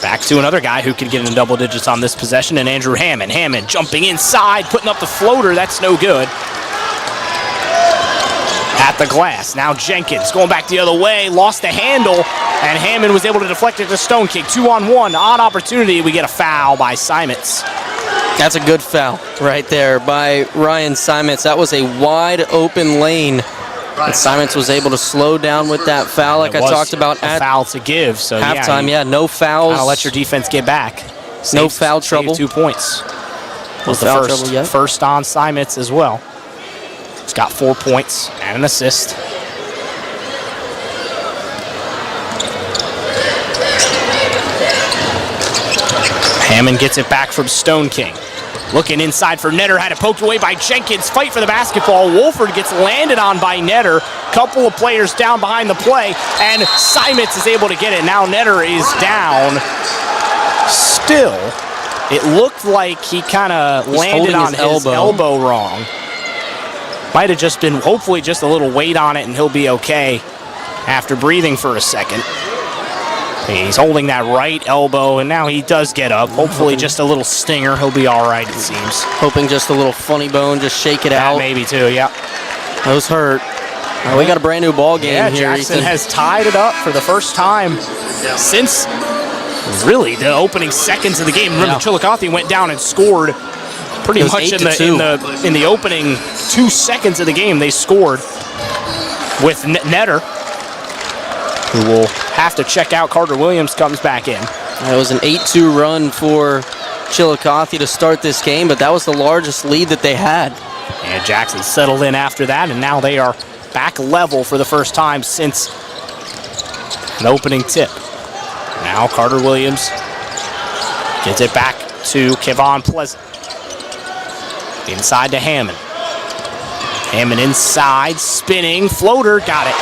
Back to another guy who can get in double digits on this possession, and Andrew Hammond. Hammond jumping inside, putting up the floater. That's no good. At the glass. Now Jenkins going back the other way, lost the handle, and Hammond was able to deflect it to Stone King. 2-on-1, odd opportunity. We get a foul by Simons. That's a good foul right there by Ryan Simons. That was a wide open lane. And Simons was able to slow down with that foul, like I talked about at foul to give. So halftime. Yeah, no fouls. I'll let your defense get back. No foul trouble. 2 points. Was the foul trouble yet? First on Simons as well. He's got 4 points and an assist. Hammond gets it back from Stone King. Looking inside for Netter, had it poked away by Jenkins. Fight for the basketball. Wolford gets landed on by Netter. Couple of players down behind the play, and Simons is able to get it. Now Netter is down. Still, it looked like he kind of landed on his elbow wrong. Might have just been, hopefully, just a little weight on it, and he'll be okay after breathing for a second. He's holding that right elbow, and now he does get up. Hopefully just a little stinger. He'll be all right, it seems. Hoping just a little funny bone, just shake it out. Maybe too, yeah. Those hurt. We got a brand new ball game here. Jackson has tied it up for the first time since really the opening seconds of the game. Remember, Chillicothe went down and scored pretty much in the opening 2 seconds of the game. They scored with Netter, who will have to check out. Carter Williams comes back in. It was an 8-2 run for Chillicothe to start this game, but that was the largest lead that they had. And Jackson settled in after that, and now they are back level for the first time since an opening tip. Now Carter Williams gets it back to Kevon Pleasant. Inside to Hammond. Hammond inside, spinning, floater, got it.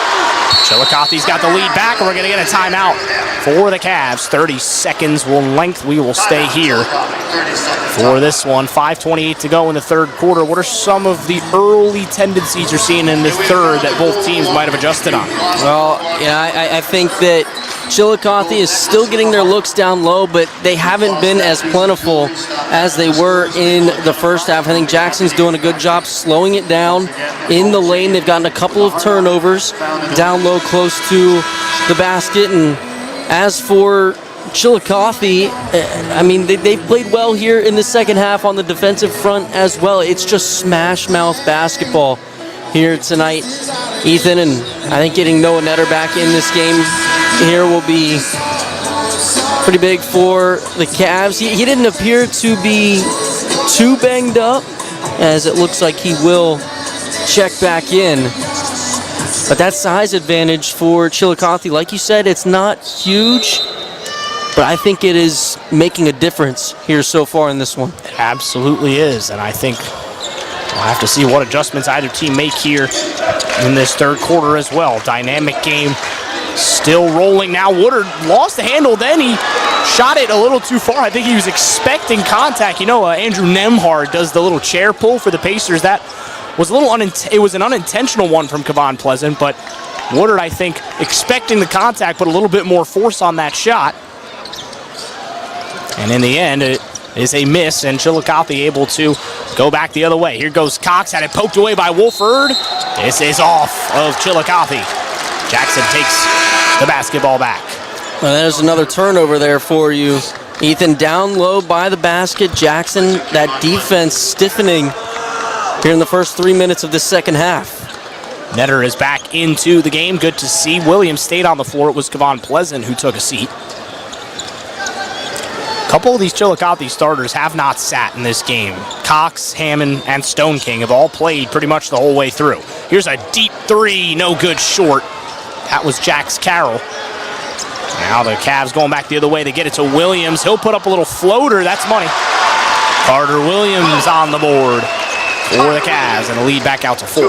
Chillicothe's got the lead back, and we're going to get a timeout for the Cavs. 30 seconds will length. We will stay here for this one. 5:28 to go in the third quarter. What are some of the early tendencies you're seeing in this third that both teams might have adjusted on? Well, I think that Chillicothe is still getting their looks down low, but they haven't been as plentiful as they were in the first half. I think Jackson's doing a good job slowing it down in the lane. They've gotten a couple of turnovers down low close to the basket. And as for Chillicothe, I mean, they've played well here in the second half on the defensive front as well. It's just smash mouth basketball here tonight, Ethan, and I think getting Noah Netter back in this game here will be pretty big for the Cavs. He didn't appear to be too banged up, as it looks like he will check back in. But that size advantage for Chillicothe, like you said, it's not huge, but I think it is making a difference here so far in this one. It absolutely is, and I think we'll have to see what adjustments either team make here in this third quarter as well. Dynamic game still rolling now. Woodard lost the handle, then he shot it a little too far. I think he was expecting contact. You know, Andrew Nemhard does the little chair pull for the Pacers. That was a little it was an unintentional one from Kevon Pleasant, but Woodard, I think, expecting the contact, but a little bit more force on that shot. And in the end, it is a miss, and Chillicothe able to go back the other way. Here goes Cox, had it poked away by Wolford. This is off of Chillicothe. Jackson takes the basketball back. Well, there's another turnover there for you, Ethan. Down low by the basket. Jackson, that defense stiffening here in the first 3 minutes of the second half. Netter is back into the game. Good to see. Williams stayed on the floor. It was Kevon Pleasant who took a seat. A couple of these Chillicothe starters have not sat in this game. Cox, Hammond, and Stone King have all played pretty much the whole way through. Here's a deep three, no good, short. That was Jax Carroll. Now the Cavs going back the other way. They get it to Williams. He'll put up a little floater. That's money. Carter Williams on the board for the Cavs, and a lead back out to 4.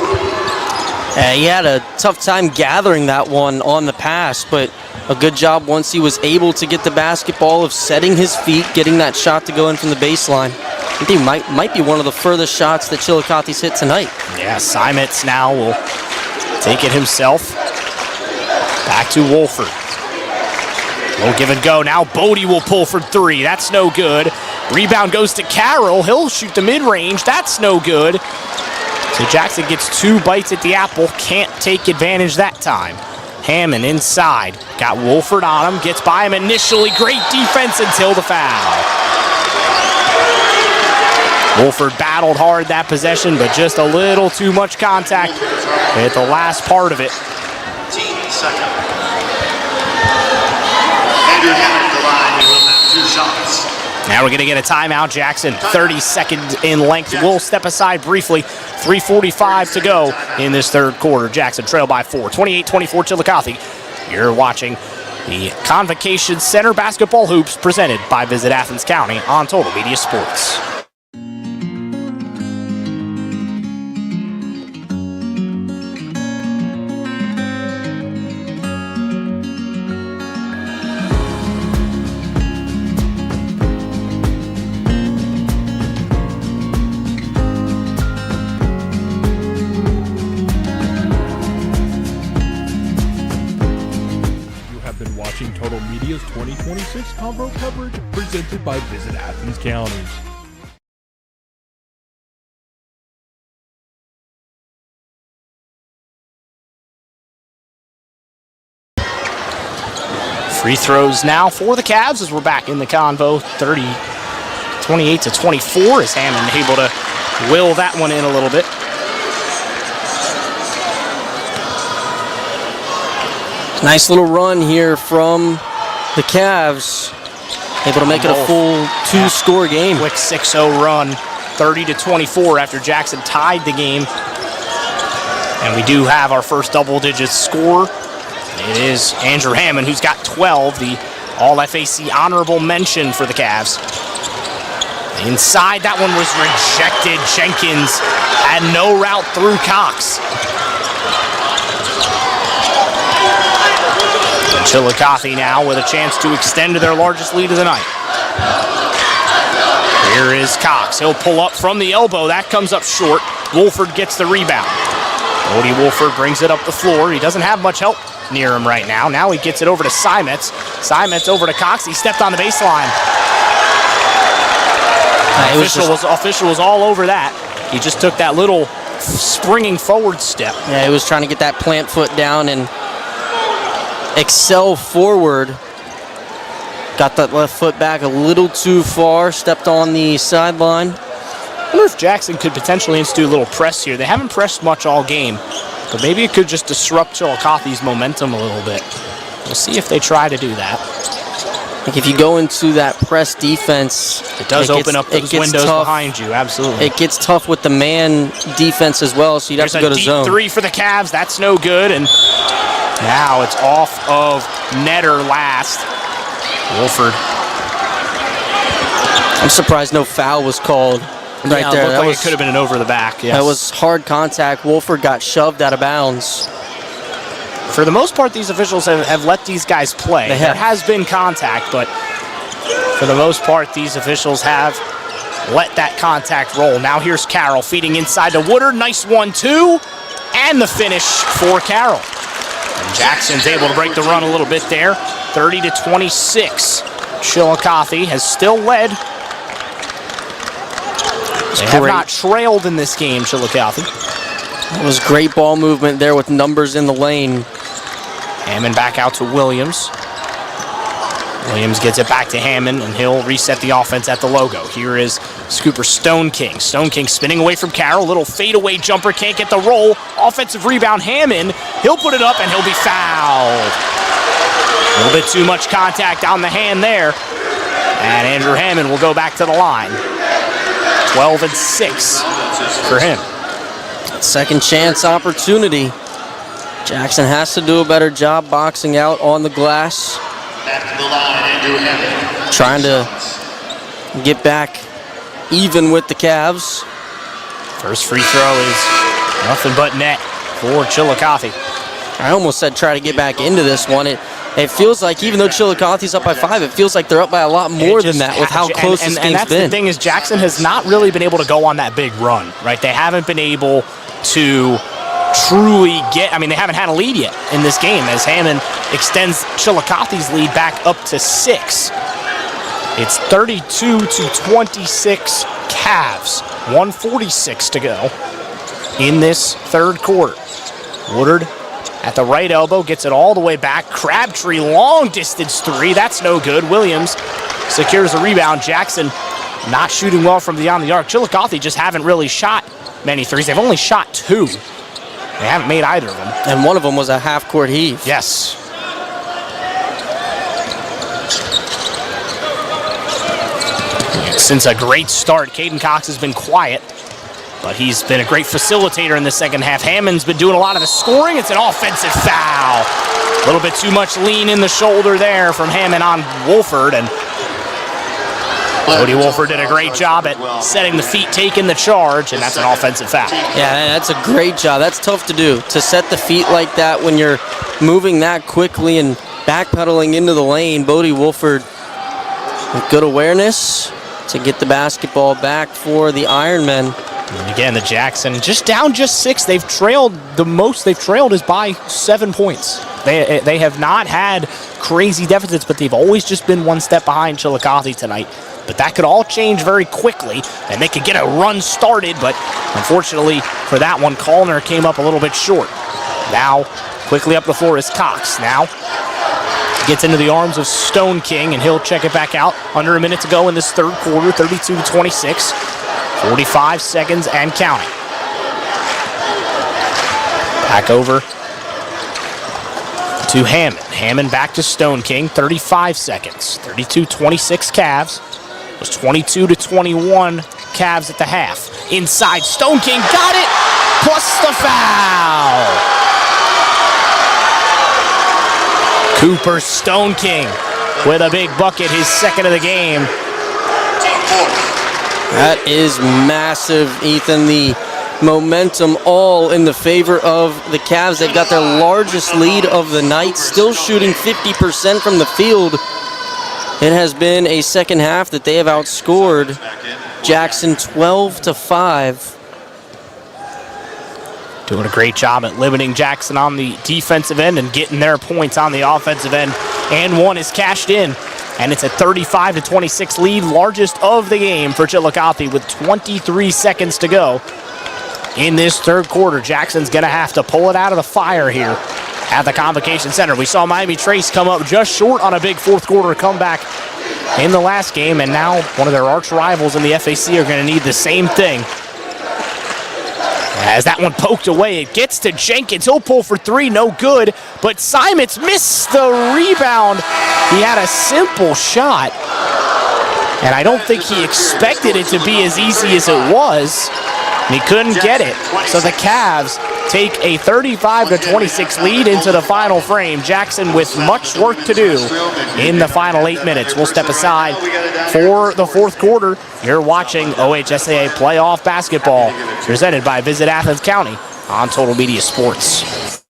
He had a tough time gathering that one on the pass, but a good job once he was able to get the basketball of setting his feet, getting that shot to go in from the baseline. I think he might be one of the furthest shots that Chillicothe's hit tonight. Yeah, Simons now will take it himself. Back to Wolford. We'll give it a go. Now Bodie will pull for three. That's no good. Rebound goes to Carroll. He'll shoot the mid-range. That's no good. So Jackson gets 2 bites at the apple. Can't take advantage that time. Hammond inside. Got Wolford on him. Gets by him initially. Great defense until the foul. Wolford battled hard that possession, but just a little too much contact at the last part of it. Second. Andrew Hammond to the line. He will have 2 shots. Now we're going to get a timeout. Jackson, 30 seconds in length. We'll step aside briefly. 3:45 to go in this third quarter. Jackson trail by 4. 28-24 Chillicothe. You're watching the Convocation Center Basketball Hoops presented by Visit Athens County on Total Media Sports. Total Media's 2026 Convo coverage presented by Visit Athens County. Free throws now for the Cavs as we're back in the Convo. 28-24 is Hammond able to will that one in a little bit. Nice little run here from the Cavs. Able to make it a full 2-score game. Quick 6-0 run, 30-24 after Jackson tied the game. And we do have our first double-digit score. It is Andrew Hammond, who's got 12, the All-FAC honorable mention for the Cavs. Inside, that one was rejected. Jenkins had no route through Cox. Chillicothe now with a chance to extend to their largest lead of the night. Here is Cox. He'll pull up from the elbow. That comes up short. Wolford gets the rebound. Bodie Wolford brings it up the floor. He doesn't have much help near him right now. Now he gets it over to Simons. Simons over to Cox. He stepped on the baseline. Official was all over that. He just took that little springing forward step. Yeah, he was trying to get that plant foot down and excel forward. Got that left foot back a little too far. Stepped on the sideline. I wonder if Jackson could potentially institute a little press here. They haven't pressed much all game, but maybe it could just disrupt Chillicothe's momentum a little bit. We'll see if they try to do that. I think if you go into that press defense, it does open up those windows behind you. Absolutely. It gets tough with the man defense as well, so you'd have to go to zone. Deep 3 for the Cavs. That's no good, and now it's off of netter last. Wolford. I'm surprised no foul was called right there. It looked like it could have been an over the back. Yes. That was hard contact. Wolford got shoved out of bounds. For the most part, these officials have let these guys play. There has been contact, but for the most part, these officials have let that contact roll. Now here's Carroll feeding inside to Woodard. Nice 1-2, and the finish for Carroll. And Jackson's able to break the run a little bit there. 30-26. Chillicothe has still led. They have not trailed in this game, Chillicothe. It was great ball movement there with numbers in the lane. Hammond back out to Williams. Williams gets it back to Hammond, and he'll reset the offense at the logo. Here is Scooper Stone King. Stone King spinning away from Carroll. Little fadeaway jumper, can't get the roll. Offensive rebound, Hammond. He'll put it up, and he'll be fouled. A little bit too much contact on the hand there. And Andrew Hammond will go back to the line. 12-6 for him. Second chance opportunity. Jackson has to do a better job boxing out on the glass. Back to the line, Andrew Hammond. Trying to get back even with the Cavs. First free throw is nothing but net for Chillicothe. I almost said try to get back into this one. It feels like even though Chillicothe's up by 5, it feels like they're up by a lot more than that with how close this game's that's been. The thing is, Jackson has not really been able to go on that big run, right? They haven't been able to truly get, they haven't had a lead yet in this game as Hammond extends Chillicothe's lead back up to 6. It's 32-26 Cavs, 1:46 to go in this third quarter. Woodard at the right elbow, gets it all the way back. Crabtree, long distance 3, that's no good. Williams secures the rebound. Jackson not shooting well from beyond the arc. Chillicothe just haven't really shot many threes. They've only shot 2. They haven't made either of them. And one of them was a half-court heave. Yes. Since a great start, Caden Cox has been quiet, but he's been a great facilitator in the second half. Hammond's been doing a lot of the scoring. It's an offensive foul. A little bit too much lean in the shoulder there from Hammond on Wolford, and Cody Wolford did a great job at setting the feet, taking the charge, and that's an offensive foul. Yeah, that's a great job. That's tough to do, to set the feet like that when you're moving that quickly and backpedaling into the lane. Bodie Wolford with good awareness to get the basketball back for the Ironmen. And again, the Jackson down 6. They've trailed, the most they've trailed is by 7 points. They have not had crazy deficits, but they've always just been one step behind Chillicothe tonight. But that could all change very quickly, and they could get a run started, but unfortunately for that one, Callner came up a little bit short. Now, quickly up the floor is Cox. Now, gets into the arms of Stone King, and he'll check it back out. Under a minute to go in this third quarter, 32-26. 45 seconds and counting. Back over to Hammond. Hammond back to Stone King, 35 seconds. 32-26 Cavs. It was 22-21 Cavs at the half. Inside, Stone King got it, plus the foul. Cooper Stone King with a big bucket, his second of the game. That is massive, Ethan. The momentum all in the favor of the Cavs. They've got their largest lead of the night, still shooting 50% from the field. It has been a second half that they have outscored Jackson 12-5. Doing a great job at limiting Jackson on the defensive end and getting their points on the offensive end. And one is cashed in. And it's a 35-26 lead, largest of the game for Chillicothe with 23 seconds to go. In this third quarter, Jackson's going to have to pull it out of the fire here at the Convocation Center. We saw Miami Trace come up just short on a big fourth quarter comeback in the last game, and now one of their arch rivals in the FAC are going to need the same thing. As that one poked away, it gets to Jenkins. He'll pull for 3, no good. But Simons missed the rebound. He had a simple shot, and I don't think he expected it to be as easy as it was. And he couldn't get it. So the Cavs take a 35-26 lead into the final frame. Jackson with much work to do in the final 8 minutes. We'll step aside for the fourth quarter. You're watching OHSAA playoff basketball presented by Visit Athens County on Total Media Sports.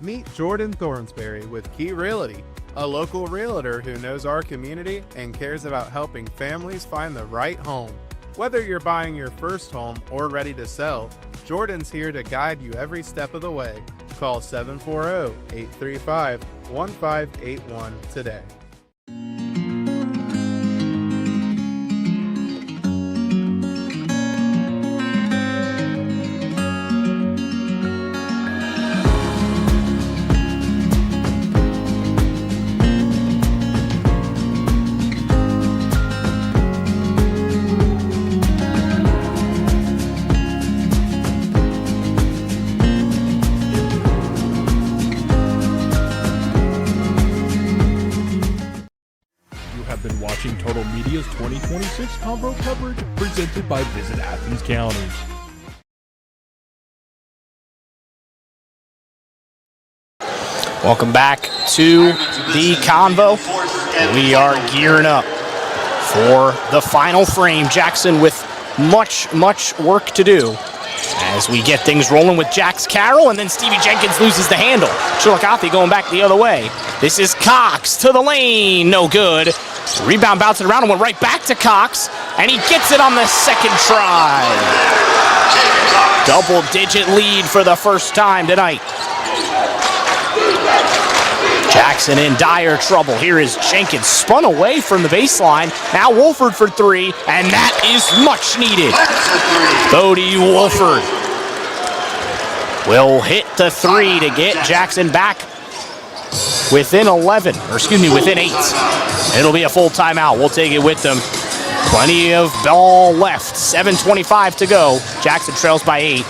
Meet Jordan Thornsberry with Key Realty, a local realtor who knows our community and cares about helping families find the right home. Whether you're buying your first home or ready to sell, Jordan's here to guide you every step of the way. Call 740-835-1581 today. Been watching Total Media's 2026 Convo coverage presented by Visit Athens County. Welcome back to the Convo. We are gearing up for the final frame. Jackson with much work to do as we get things rolling with Jax Carroll, and then Stevie Jenkins loses the handle. Chillicothe going back the other way. This is Cox to the lane, no good. Rebound bouncing around and went right back to Cox, and he gets it on the second try. Double-digit lead for the first time tonight. Jackson in dire trouble. Here is Jenkins, spun away from the baseline. Now Wolford for three, and that is much needed. Bodie Wolford will hit the three to get Jackson back within 11, or excuse me, within 8. It'll be a full timeout. We'll take it with them. Plenty of ball left. 7:25 to go. Jackson trails by 8.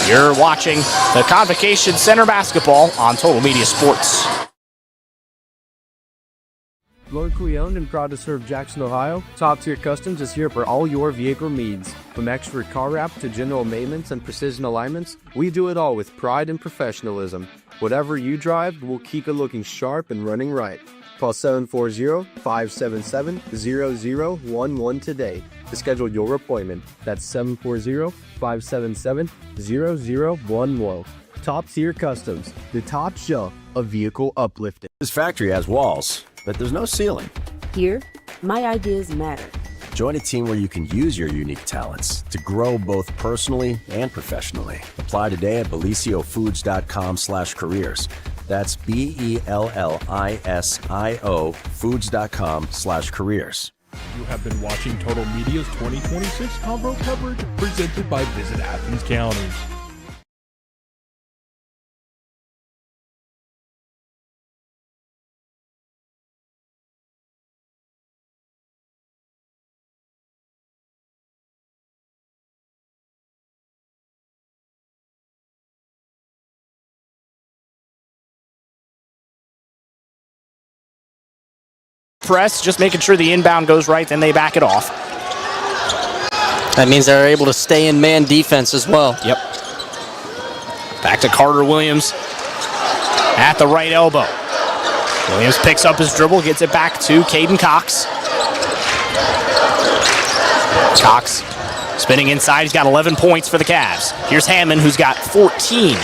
You're watching the Convocation Center basketball on Total Media Sports. Locally owned and proud to serve Jackson, Ohio, Top Tier Customs is here for all your vehicle needs. From expert car wrap to general maintenance and precision alignments, we do it all with pride and professionalism. Whatever you drive, we'll keep it looking sharp and running right. Call 740-577-0011 today to schedule your appointment. That's 740-577-0011. Top Tier Customs, the top shelf of vehicle uplifting. This factory has walls, but there's no ceiling. Here, my ideas matter. Join a team where you can use your unique talents to grow both personally and professionally. Apply today at beliciofoods.com/careers. That's BELLISIO foods.com/careers. You have been watching Total Media's 2026 Convo coverage presented by Visit Athens County. Press, just making sure the inbound goes right, then they back it off. That means they're able to stay in man defense as well. Yep. Back to Carter Williams at the right elbow. Williams picks up his dribble, gets it back to Caden Cox. Cox spinning inside. He's got 11 points for the Cavs. Here's Hammond, who's got 14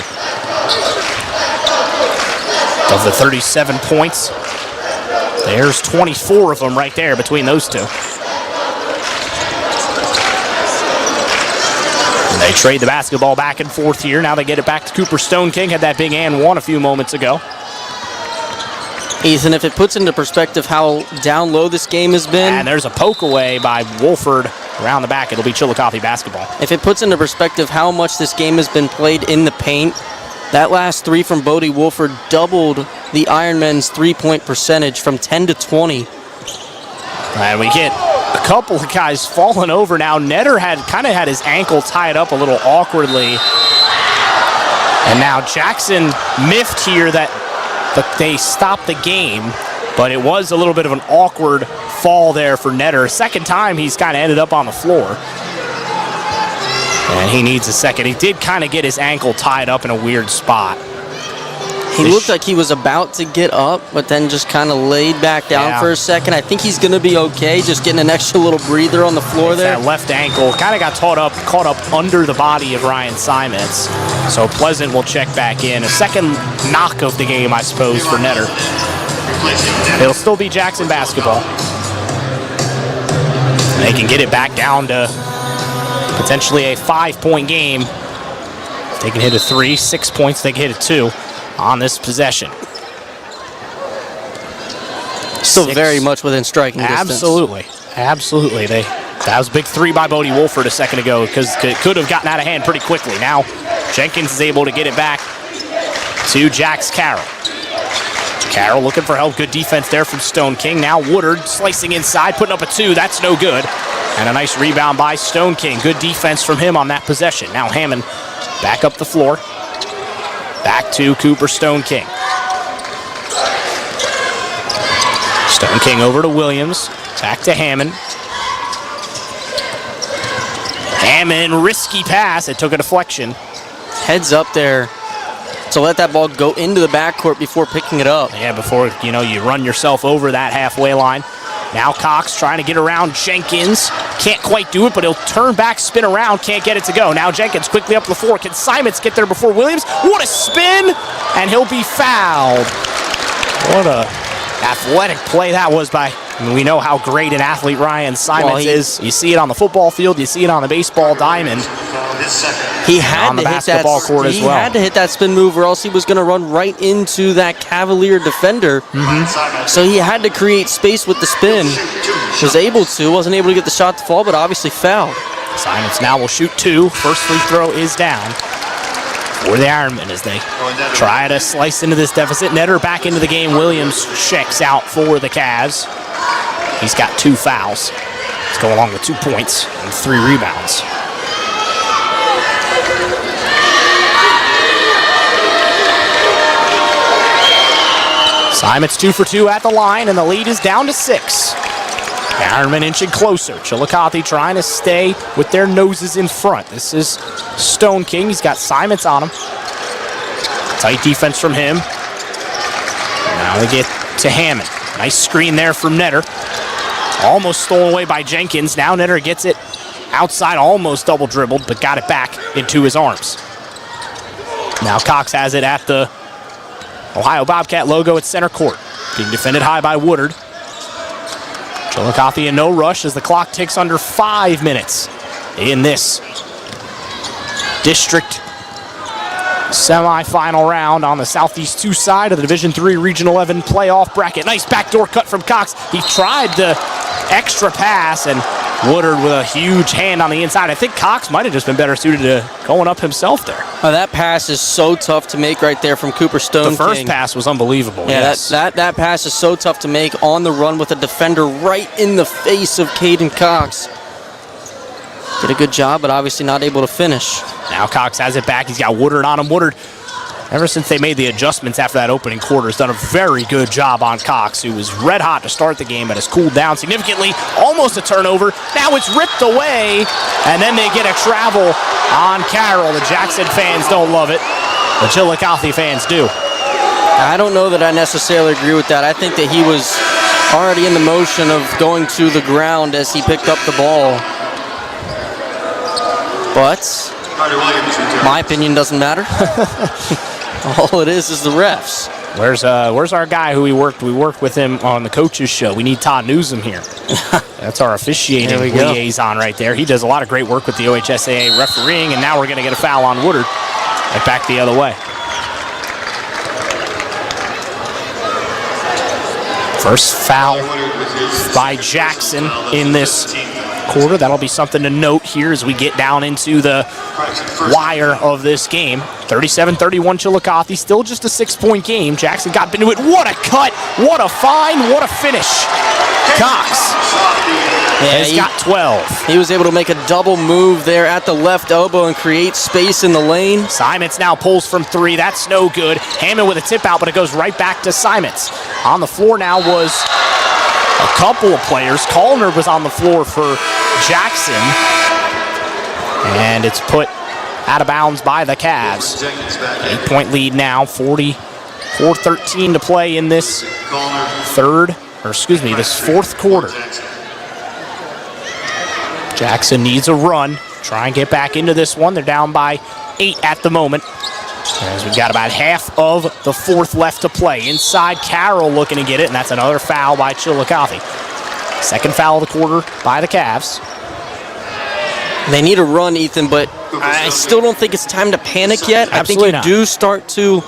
of the 37 points. There's 24 of them right there between those two. And they trade the basketball back and forth here. Now they get it back to Cooper Stone King. Had that big and one a few moments ago. Ethan, if it puts into perspective how down low this game has been. And there's a poke away by Wolford around the back. It'll be Chillicothe basketball. If it puts into perspective how much this game has been played in the paint, that last three from Bodie Wolford doubled the Ironmen's three-point percentage from 10 to 20. And we get a couple of guys falling over now. Netter had his ankle tied up a little awkwardly. And now Jackson miffed here that they stopped the game, but it was a little bit of an awkward fall there for Netter. Second time he's kind of ended up on the floor. And he needs a second. He did kind of get his ankle tied up in a weird spot. He looked like he was about to get up, but then just kind of laid back down for a second. I think he's going to be okay, just getting an extra little breather on the floor there. That left ankle kind of got caught up under the body of Ryan Simons. So Pleasant will check back in. A second knock of the game, I suppose, for Netter. It'll still be Jackson basketball. And they can get it back down to potentially a 5-point game. If they can hit a 3, 6 points, they can hit a 2 on this possession. Still very much within striking distance. Absolutely. That was a big 3 by Bodie Wolford a second ago because it could have gotten out of hand pretty quickly. Now Jenkins is able to get it back to Jax Carroll. Carroll looking for help. Good defense there from Stone King. Now Woodard slicing inside, putting up a 2. That's no good. And a nice rebound by Stone King. Good defense from him on that possession. Now Hammond back up the floor. Back to Cooper Stone King. Stone King over to Williams. Back to Hammond. Hammond, risky pass. It took a deflection. Heads up there to let that ball go into the backcourt before picking it up. Yeah, before, you run yourself over that halfway line. Now Cox trying to get around Jenkins. Can't quite do it, but he'll turn back, spin around, can't get it to go. Now Jenkins quickly up the floor. Can Simons get there before Williams? What a spin, and he'll be fouled. What a athletic play that was by, we know how great an athlete Ryan Simons is. You see it on the football field, you see it on the baseball diamond. He had on the to basketball court as well. He had to hit that spin move, or else he was going to run right into that Cavalier defender. So he had to create space with the spin. Was able to, wasn't able to get the shot to fall, but obviously fouled. Simons now will shoot 2. First free throw is down for the Ironmen as they try to slice into this deficit. Netter back into the game. Williams checks out for the Cavs. He's got 2 fouls. Let's go along with 2 points and 3 rebounds. Simons 2 for 2 at the line, and the lead is down to 6. The Ironmen inching closer. Chillicothe trying to stay with their noses in front. This is Stone King. He's got Simons on him. Tight defense from him. Now they get to Hammond. Nice screen there from Netter. Almost stolen away by Jenkins. Now Netter gets it outside, almost double dribbled, but got it back into his arms. Now Cox has it at the Ohio Bobcat logo at center court. Being defended high by Woodard. Chillicothe in no rush as the clock ticks under 5 minutes in this district semi-final round on the Southeast 2 side of the Division III Region 11 playoff bracket. Nice backdoor cut from Cox. He tried the extra pass, and Woodard with a huge hand on the inside. I think Cox might have just been better suited to going up himself there. Oh, that pass is so tough to make right there from Cooper Stone. The first pass was unbelievable. Yeah, yes. that pass is so tough to make on the run with a defender right in the face of Caden Cox. Did a good job, but obviously not able to finish. Now Cox has it back. He's got Woodard on him. Woodard, ever since they made the adjustments after that opening quarter, has done a very good job on Cox, who was red hot to start the game, but has cooled down significantly. Almost a turnover. Now it's ripped away, and then they get a travel on Carroll. The Jackson fans don't love it. The Chillicothe fans do. I don't know that I necessarily agree with that. I think that he was already in the motion of going to the ground as he picked up the ball. But my opinion doesn't matter. All it is the refs. Where's our guy who we worked with him on the coaches show? We need Todd Newsom here. That's our officiating liaison right there. He does a lot of great work with the OHSAA refereeing, and now we're going to get a foul on Woodard. Right back the other way. First foul by Jackson in this quarter. That'll be something to note here as we get down into the wire of this game. 37-31 Chillicothe, still just a 6-point game. Jackson got into it. What a cut, what a find, what a finish. Cox has got 12. He was able to make a double move there at the left elbow and create space in the lane. Simons now pulls from 3. That's no good. Hammond with a tip out, but it goes right back to Simons. On the floor now was a couple of players. Callner was on the floor for Jackson, and it's put out of bounds by the Cavs. 8-point lead now, 4:13 to play in this this fourth quarter. Jackson needs a run, try and get back into this one. They're down by 8 at the moment, as we've got about half of the fourth left to play. Inside, Carroll looking to get it, and that's another foul by Chillicothe. Second foul of the quarter by the Cavs. They need a run, Ethan, but I still don't think it's time to panic yet. Absolutely I think you do start to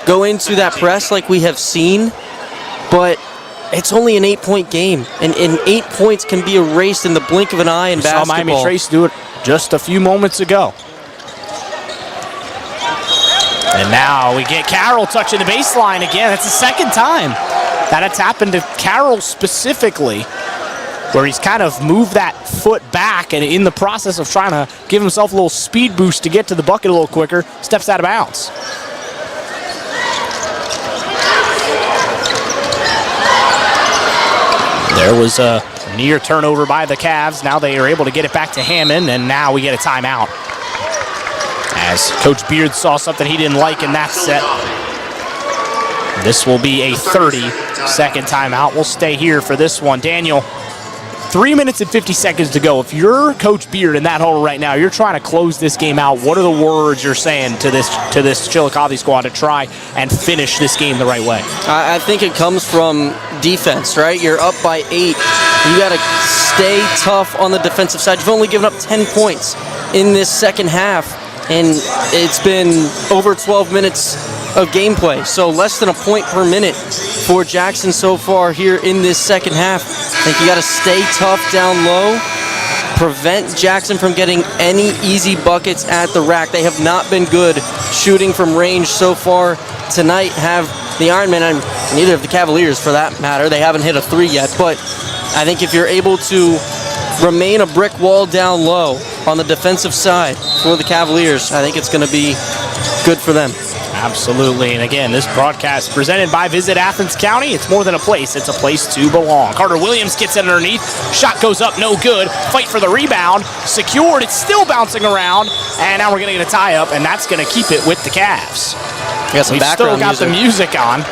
go into that press like we have seen, but it's only an 8-point game, and 8 points can be erased in the blink of an eye in basketball. Saw Miami Trace do it just a few moments ago. And now we get Carroll touching the baseline again. That's the second time that it's happened to Carroll specifically, where he's kind of moved that foot back, and in the process of trying to give himself a little speed boost to get to the bucket a little quicker, steps out of bounds. There was a near turnover by the Cavs. Now they are able to get it back to Hammond, and now we get a timeout, as Coach Beard saw something he didn't like in that set. This will be a 30-second timeout. We'll stay here for this one. Daniel, 3 minutes and 50 seconds to go. If you're Coach Beard in that huddle right now, you're trying to close this game out. What are the words you're saying to this Chillicothe squad to try and finish this game the right way? I think it comes from defense, right? You're up by 8. You got to stay tough on the defensive side. You've only given up 10 points in this second half, and it's been over 12 minutes of gameplay, so less than a point per minute for Jackson so far here in this second half. I think you got to stay tough down low, prevent Jackson from getting any easy buckets at the rack. They have not been good shooting from range so far tonight. Have the Ironmen, and neither of the Cavaliers for that matter. They haven't hit a 3 yet, but I think if you're able to remain a brick wall down low on the defensive side for the Cavaliers, I think it's going to be good for them. Absolutely. And again, this broadcast presented by Visit Athens County. It's more than a place. It's a place to belong. Carter Williams gets it underneath. Shot goes up. No good. Fight for the rebound. Secured. It's still bouncing around. And now we're going to get a tie-up, and that's going to keep it with the Cavs. We've still got the music on.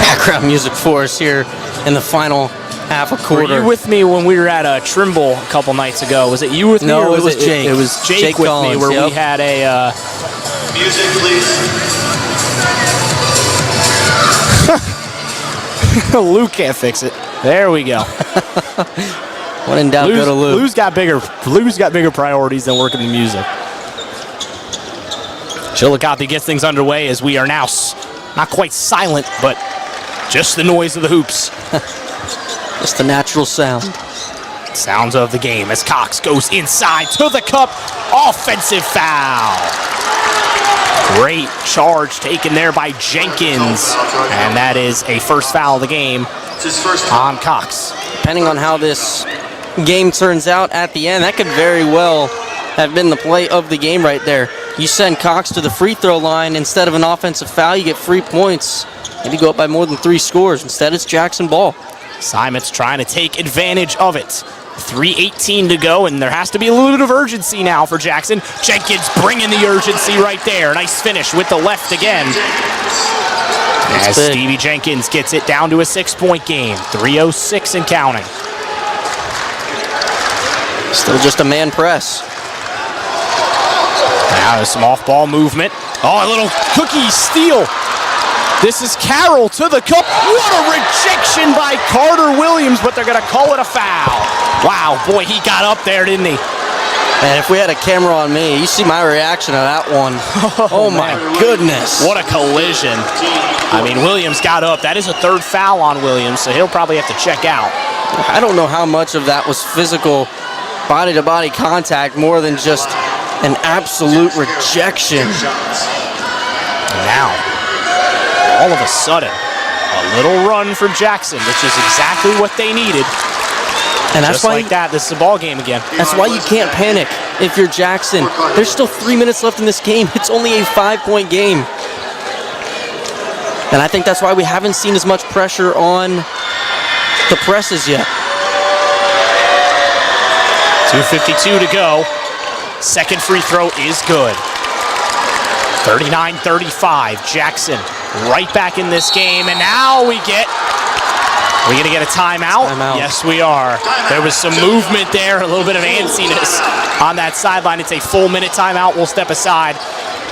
Background music for us here in the final half a quarter. Were you with me when we were at Trimble a couple nights ago? Was it you with me? No, or it was Jake. It was Jake with Collins, me where yep. we had a... Music, please. Lou can't fix it. There we go. When in doubt, go to Lou. Lou's got bigger priorities than working the music. Chillicothe gets things underway as we are now not quite silent, but just the noise of the hoops. Just the natural sound. Sounds of the game as Cox goes inside to the cup. Offensive foul. Great charge taken there by Jenkins. And that is a first foul of the game on Cox. Depending on how this game turns out at the end, that could very well have been the play of the game right there. You send Cox to the free throw line instead of an offensive foul, you get free points. Maybe go up by more than 3 scores. Instead, it's Jackson ball. Simon's trying to take advantage of it. 3:18 to go, and there has to be a little bit of urgency now for Jackson. Jenkins bringing the urgency right there. Nice finish with the left again. As Stevie Jenkins gets it down to a 6-point game. 3:06 and counting. Still just a man press. Now there's some off-ball movement. Oh, a little cookie steal. This is Carroll to the cup. What a rejection by Carter Williams, but they're going to call it a foul. Wow, boy, he got up there, didn't he? And if we had a camera on me, you see my reaction to that one. Oh my goodness. What a collision. I mean, Williams got up. That is a 3rd foul on Williams, so he'll probably have to check out. I don't know how much of that was physical body-to-body contact more than just an absolute rejection. Now, all of a sudden, a little run from Jackson, which is exactly what they needed. And that's just why like that, this is a ball game again. That's why you can't panic if you're Jackson. There's still 3 minutes left in this game. It's only a 5-point game. And I think that's why we haven't seen as much pressure on the presses yet. 2:52 to go. Second free throw is good. 39-35, Jackson right back in this game, and now we're going to get a timeout? Yes, we are. There was some movement there, a little bit of antsiness on that sideline. It's a full minute timeout. We'll step aside.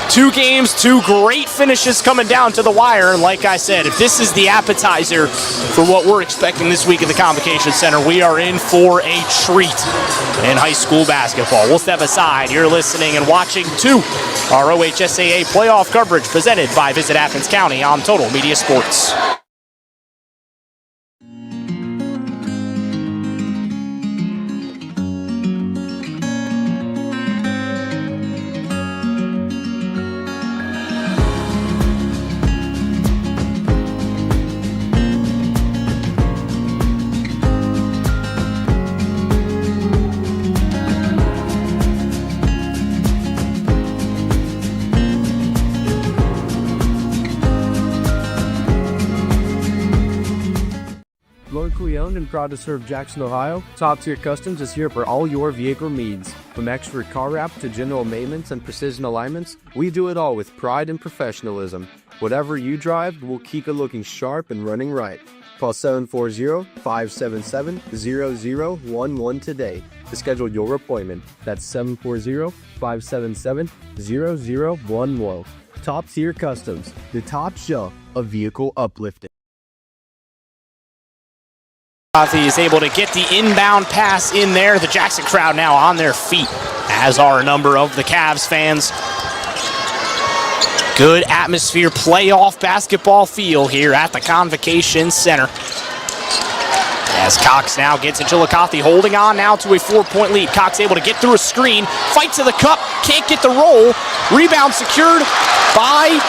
2 games, 2 great finishes coming down to the wire, and like I said, if this is the appetizer for what we're expecting this week at the Convocation Center, we are in for a treat in high school basketball. We'll step aside. You're listening and watching to our OHSAA playoff coverage presented by Visit Athens County on Total Media Sports. Locally owned and proud to serve Jackson, Ohio, Top Tier Customs is here for all your vehicle needs. From expert car wrap to general maintenance and precision alignments, we do it all with pride and professionalism. Whatever you drive, we'll keep it looking sharp and running right. Call 740-577-0011 today to schedule your appointment. That's 740-577-0011. Top Tier Customs, the top shelf of vehicle uplifting. Chillicothe is able to get the inbound pass in there. The Jackson crowd now on their feet, as are a number of the Cavs fans. Good atmosphere, playoff basketball feel here at the Convocation Center. As Cox now gets in Chillicothe, holding on now to a 4-point lead. Cox able to get through a screen, fight to the cup, can't get the roll. Rebound secured by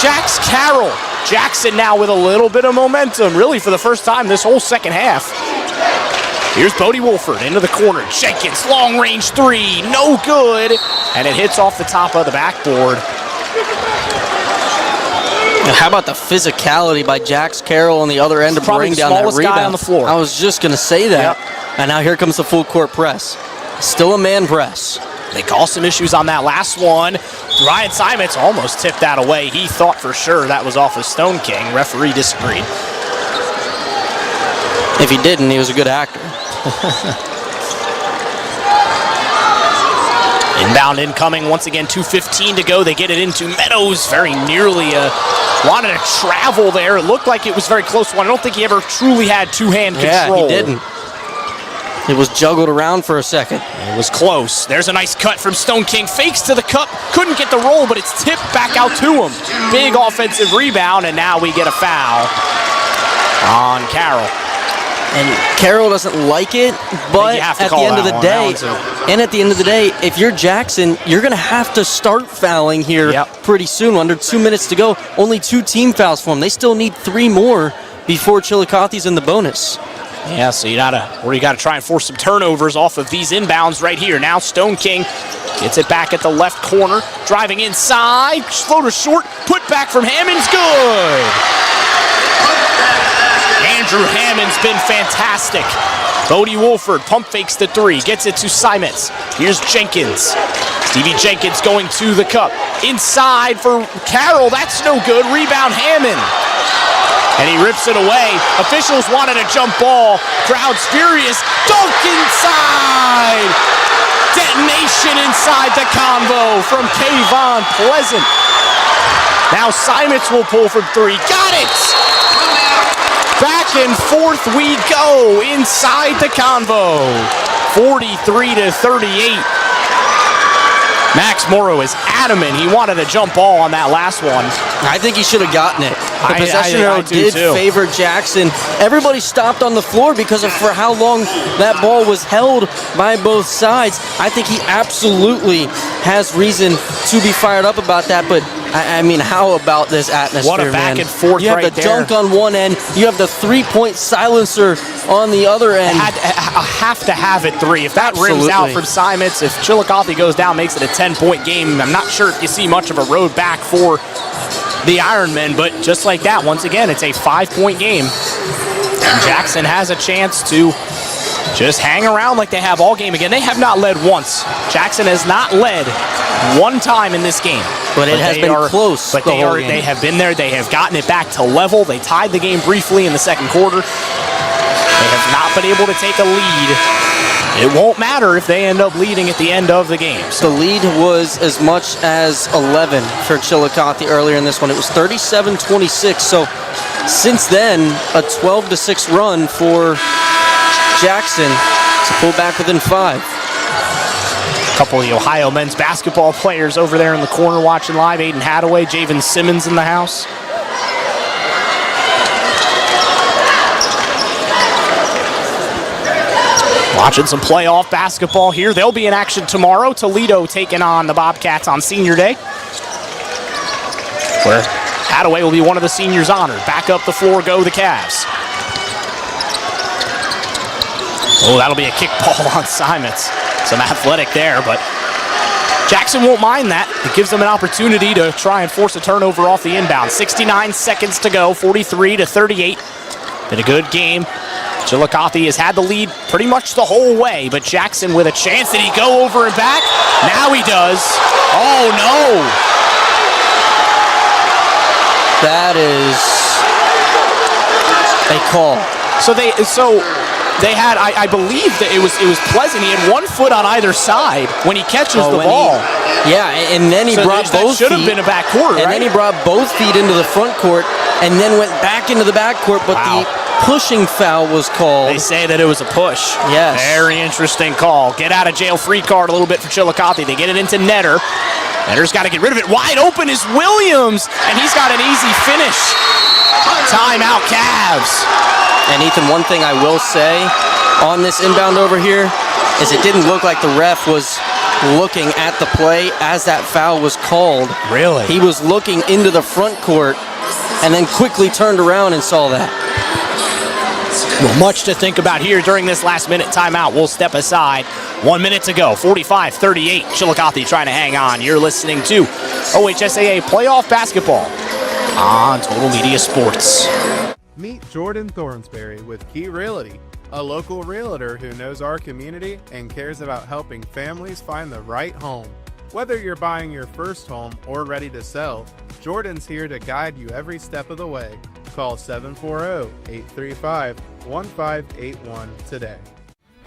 Jax Carroll. Jackson now with a little bit of momentum, really for the first time this whole second half. Here's Bodie Wolford into the corner. Jenkins, long range three, no good. And it hits off the top of the backboard. How about the physicality by Jax Carroll on the other end to bring down that rebound? Guy on the floor. I was just going to say that. Yep. And now here comes the full court press. Still a man press. They call some issues on that last one. Ryan Simons almost tipped that away. He thought for sure that was off of Stone King. Referee disagreed. If he didn't, he was a good actor. Inbound incoming, once again, 2:15 to go. They get it into Meadows, very nearly wanted to travel there. It looked like it was very close one. I don't think he ever truly had two-hand control. Yeah, he didn't. It was juggled around for a second. It was close. There's a nice cut from Stone King. Fakes to the cup. Couldn't get the roll, but it's tipped back out to him. Big offensive rebound, and now we get a foul on Carroll. And Carroll doesn't like it, but at the end of the day, if you're Jackson, you're going to have to start fouling here pretty soon. Under 2 minutes to go, only 2 team fouls for them. They still need 3 more before Chillicothe's in the bonus. Yeah, so you gotta try and force some turnovers off of these inbounds right here. Now Stone King gets it back at the left corner, driving inside, floater short, put back from Hammond's good. Andrew Hammond's been fantastic. Bodie Wolford pump fakes the 3, gets it to Simons. Here's Jenkins. Stevie Jenkins going to the cup. Inside for Carroll, that's no good. Rebound Hammond. And he rips it away. Officials wanted a jump ball. Crowd's furious. Dunk inside. Detonation inside the Convo from Kayvon Pleasant. Now Simons will pull from 3. Got it! Back and forth we go inside the Convo. 43-38. Max Morrow is adamant. He wanted a jump ball on that last one. I think he should have gotten it. The possession arrow did favor Jackson. Everybody stopped on the floor because of for how long that ball was held by both sides. I think he absolutely has reason to be fired up about that, but I mean, how about this atmosphere, what a back and forth right there. You have the dunk on one end. You have the three-point silencer on the other end. I have to have it 3. If that rims out from Simons, if Chillicothe goes down, makes it a 10-point game, I'm not sure if you see much of a road back for the Ironmen, but just like that, once again, it's a 5-point game. And Jackson has a chance to just hang around like they have all game again. They have not led once. Jackson has not led one time in this game. But it has been close. But they have been there. They have gotten it back to level. They tied the game briefly in the second quarter. They have not been able to take a lead. It won't matter if they end up leading at the end of the game. So the lead was as much as 11 for Chillicothe earlier in this one. It was 37-26. So since then, a 12-6 run for Jackson to pull back within 5. A couple of the Ohio men's basketball players over there in the corner watching live. Aiden Hadaway, Javen Simmons in the house. Watching some playoff basketball here. They'll be in action tomorrow. Toledo taking on the Bobcats on Senior Day, where Hadaway will be one of the seniors honored. Back up the floor go the Cavs. Oh, that'll be a kick ball on Simons. Some athletic there, but Jackson won't mind that. It gives them an opportunity to try and force a turnover off the inbound. 69 seconds to go, 43-38. Been a good game. Chillicothe has had the lead pretty much the whole way, but Jackson with a chance. Did he go over and back? Now he does. Oh, no. That is a call. So they had, I believe that it was Pleasant. He had 1 foot on either side when he catches the ball. And then he brought both feet. Should have been a back court, And then he brought both feet into the front court and then went back into the back court, but the pushing foul was called. They say that it was a push. Yes. Very interesting call. Get out of jail free card a little bit for Chillicothe. They get it into Netter. Netter's got to get rid of it. Wide open is Williams, and he's got an easy finish. Timeout, Cavs. And Ethan, one thing I will say on this inbound over here is it didn't look like the ref was looking at the play as that foul was called. Really? He was looking into the front court and then quickly turned around and saw that. Well, much to think about here during this last-minute timeout. We'll step aside. 1 minute to go. 45-38. Chillicothe trying to hang on. You're listening to OHSAA Playoff Basketball on Total Media Sports. Meet Jordan Thornsberry with Key Realty, a local realtor who knows our community and cares about helping families find the right home. Whether you're buying your first home or ready to sell, Jordan's here to guide you every step of the way. Call 740-835-1581 today.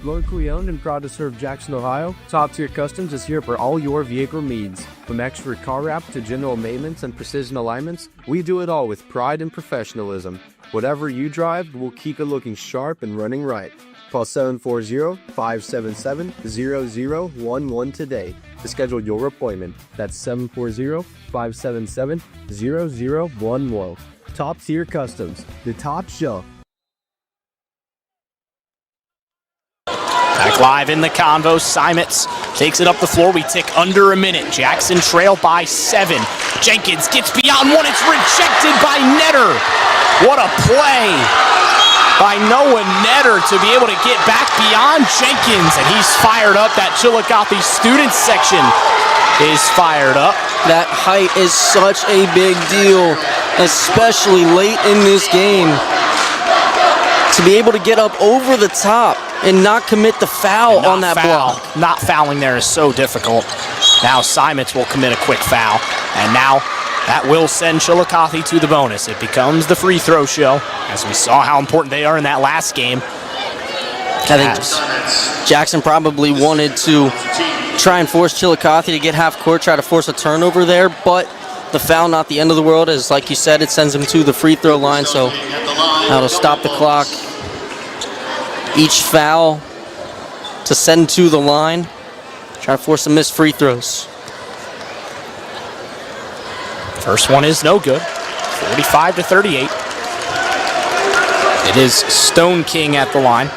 Locally owned and proud to serve Jackson, Ohio, Top Tier Customs is here for all your vehicle needs. From expert car wrap to general maintenance and precision alignments, we do it all with pride and professionalism. Whatever you drive, we'll keep it looking sharp and running right. Call 740-577-0011 today to schedule your appointment. That's 740-577-0011. Top Tier Customs, the top shelf. Back live in the Convo. Simons takes it up the floor. We tick under a minute. Jackson trail by 7. Jenkins gets beyond 1. It's rejected by Netter. What a play by Noah Netter to be able to get back beyond Jenkins. And he's fired up. That Chillicothe student section is fired up. That height is such a big deal, especially late in this game. To be able to get up over the top and not commit the foul on that block. Not fouling there is so difficult. Now Simons will commit a quick foul. And now that will send Chillicothe to the bonus. It becomes the free throw show, as we saw how important they are in that last game. I think Jackson probably wanted to try and force Chillicothe to get half court, try to force a turnover there, but the foul not the end of the world, as like you said, it sends him to the free throw line, so that'll stop the clock. Each foul to send to the line, try to force some missed free throws. First one is no good, 45-38. It is Stone King at the line.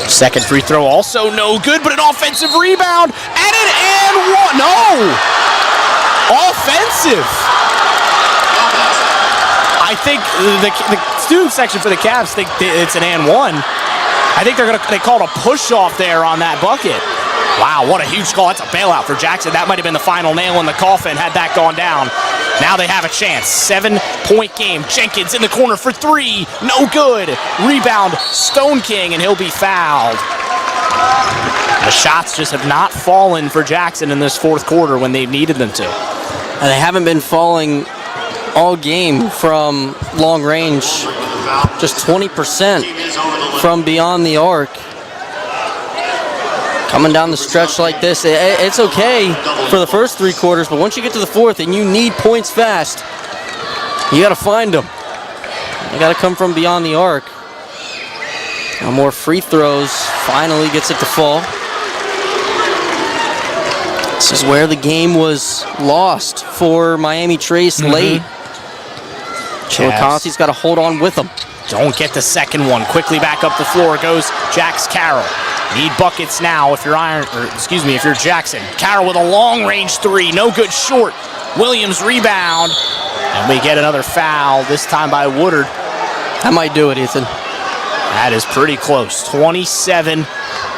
Second free throw also no good, but an offensive rebound and an and one. No! Offensive! I think the student section for the Cavs think it's an and one. I think they called a push off there on that bucket. Wow, what a huge call. That's a bailout for Jackson. That might have been the final nail in the coffin had that gone down. Now they have a chance. 7-point game. Jenkins in the corner for 3. No good. Rebound, Stone King, and he'll be fouled. The shots just have not fallen for Jackson in this fourth quarter when they've needed them to. And they haven't been falling all game from long range. Just 20% from beyond the arc. Coming down the stretch like this, it's okay for the first 3 quarters, but once you get to the fourth and you need points fast, you got to find them. You got to come from beyond the arc. Now more free throws, finally gets it to fall. This is where the game was lost for Miami Trace late. Chillicothe's got to hold on with them. Don't get the second one. Quickly back up the floor goes Jax Carroll. Need buckets now if you're if you're Jackson. Carroll with a long-range 3, no good short. Williams rebound, and we get another foul, this time by Woodard. That might do it, Ethan. That is pretty close. 27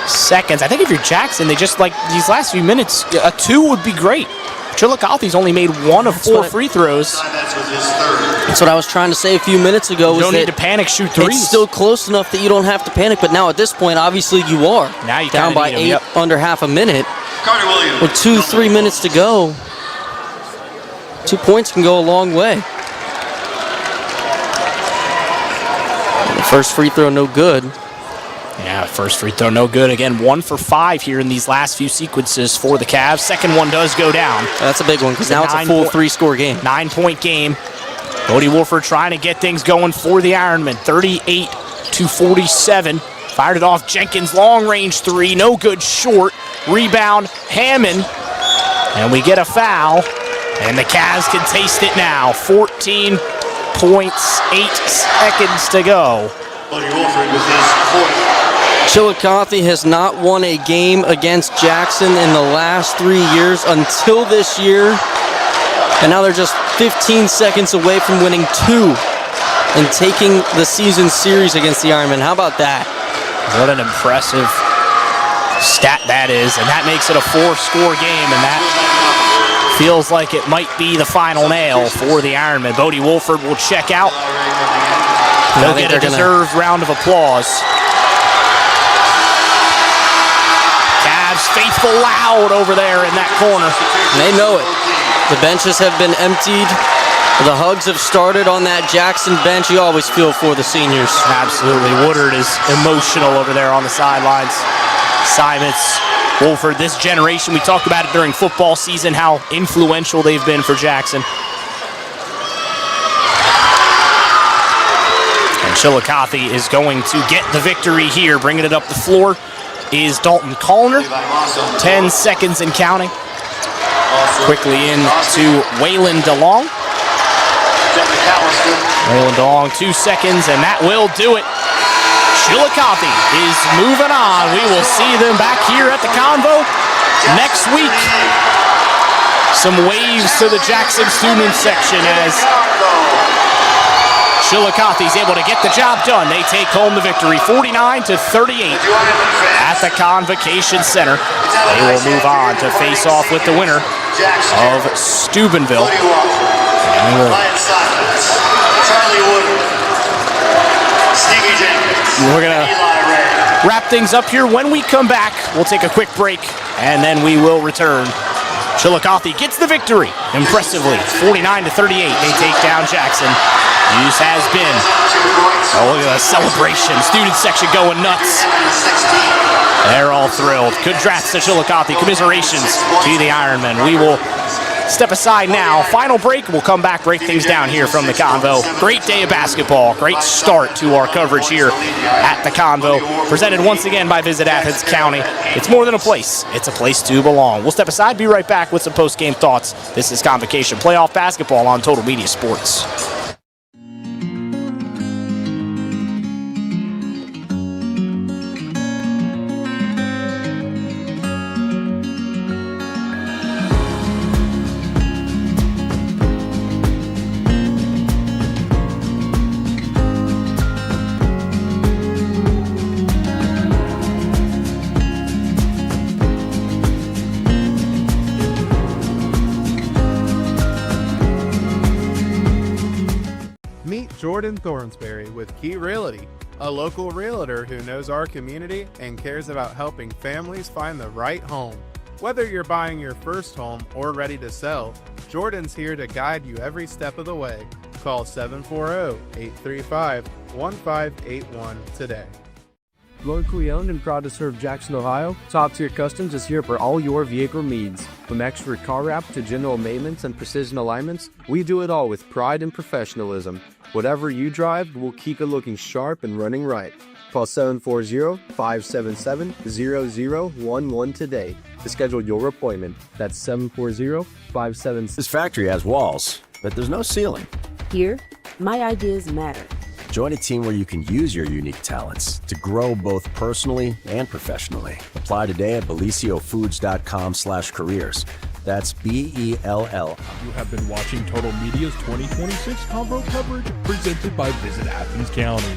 seconds. I think if you're Jackson, they just, like, these last few minutes, a 2 would be great. Chillicothe's only made 1 of 4 free throws. That's what I was trying to say a few minutes ago. You don't need to panic, shoot threes. It's still close enough that you don't have to panic, but now at this point, obviously you are. Now you down by 8, under half a minute. With 2-3 minutes to go. 2 points can go a long way. And the first free throw, no good. Yeah, first free throw, no good. Again, 1 for 5 here in these last few sequences for the Cavs. Second one does go down. That's a big one because now it's a full 3-score game. 9-point game. Bodie Wolford trying to get things going for the Ironmen. 38-47. Fired it off. Jenkins, long range three, no good, short. Rebound, Hammond. And we get a foul. And the Cavs can taste it now. 14 points, 8 seconds to go. Bodie Wolford with his fourth. Chillicothe has not won a game against Jackson in the last 3 years until this year. And now they're just 15 seconds away from winning 2 and taking the season series against the Ironmen. How about that? What an impressive stat that is. And that makes it a 4-score game. And that feels like it might be the final nail for the Ironmen. Bodie Wolford will check out. They'll get a deserved round of applause. Cavs faithful loud over there in that corner. And they know it. The benches have been emptied. The hugs have started on that Jackson bench. You always feel for the seniors. Absolutely. Woodard is emotional over there on the sidelines. Simons, Wolford, this generation, we talked about it during football season, how influential they've been for Jackson. And Chillicothe is going to get the victory here. Bringing it up the floor is Dalton Callner. 10 seconds and counting. Quickly in to Waylon DeLong. Waylon DeLong, 2 seconds, and that will do it. Chillicothe is moving on. We will see them back here at the Convo next week. Some waves to the Jackson student section as Chillicothe is able to get the job done. They take home the victory, 49-38 at the Convocation Center. They will move on to face off with the winner of Steubenville. We're going to wrap things up here. When we come back, we'll take a quick break, and then we will return. Chillicothe gets the victory impressively, 49-38. They take down Jackson. This has been, look at the celebration. Student section going nuts. They're all thrilled. Congrats to Chillicothe. Commiserations to the Ironmen. We will step aside now. Final break. We'll come back, break things down here from the Convo. Great day of basketball. Great start to our coverage here at the Convo. Presented once again by Visit Athens County. It's more than a place. It's a place to belong. We'll step aside, be right back with some post-game thoughts. This is Convocation Playoff Basketball on Total Media Sports. Jordan Thornsberry with Key Realty, a local realtor who knows our community and cares about helping families find the right home. Whether you're buying your first home or ready to sell, Jordan's here to guide you every step of the way. Call 740-835-1581 today. Locally owned and proud to serve Jackson, Ohio, Top Tier Customs is here for all your vehicle needs. From expert car wrap to general maintenance and precision alignments, we do it all with pride and professionalism. Whatever you drive, we'll keep it looking sharp and running right. Call 740-577-0011 today to schedule your appointment. That's 740-577. This factory has walls, but there's no ceiling. Here, my ideas matter. Join a team where you can use your unique talents to grow both personally and professionally. Apply today at beliciofoods.com/careers. That's BELL. You have been watching Total Media's 2026 Convo coverage presented by Visit Athens County.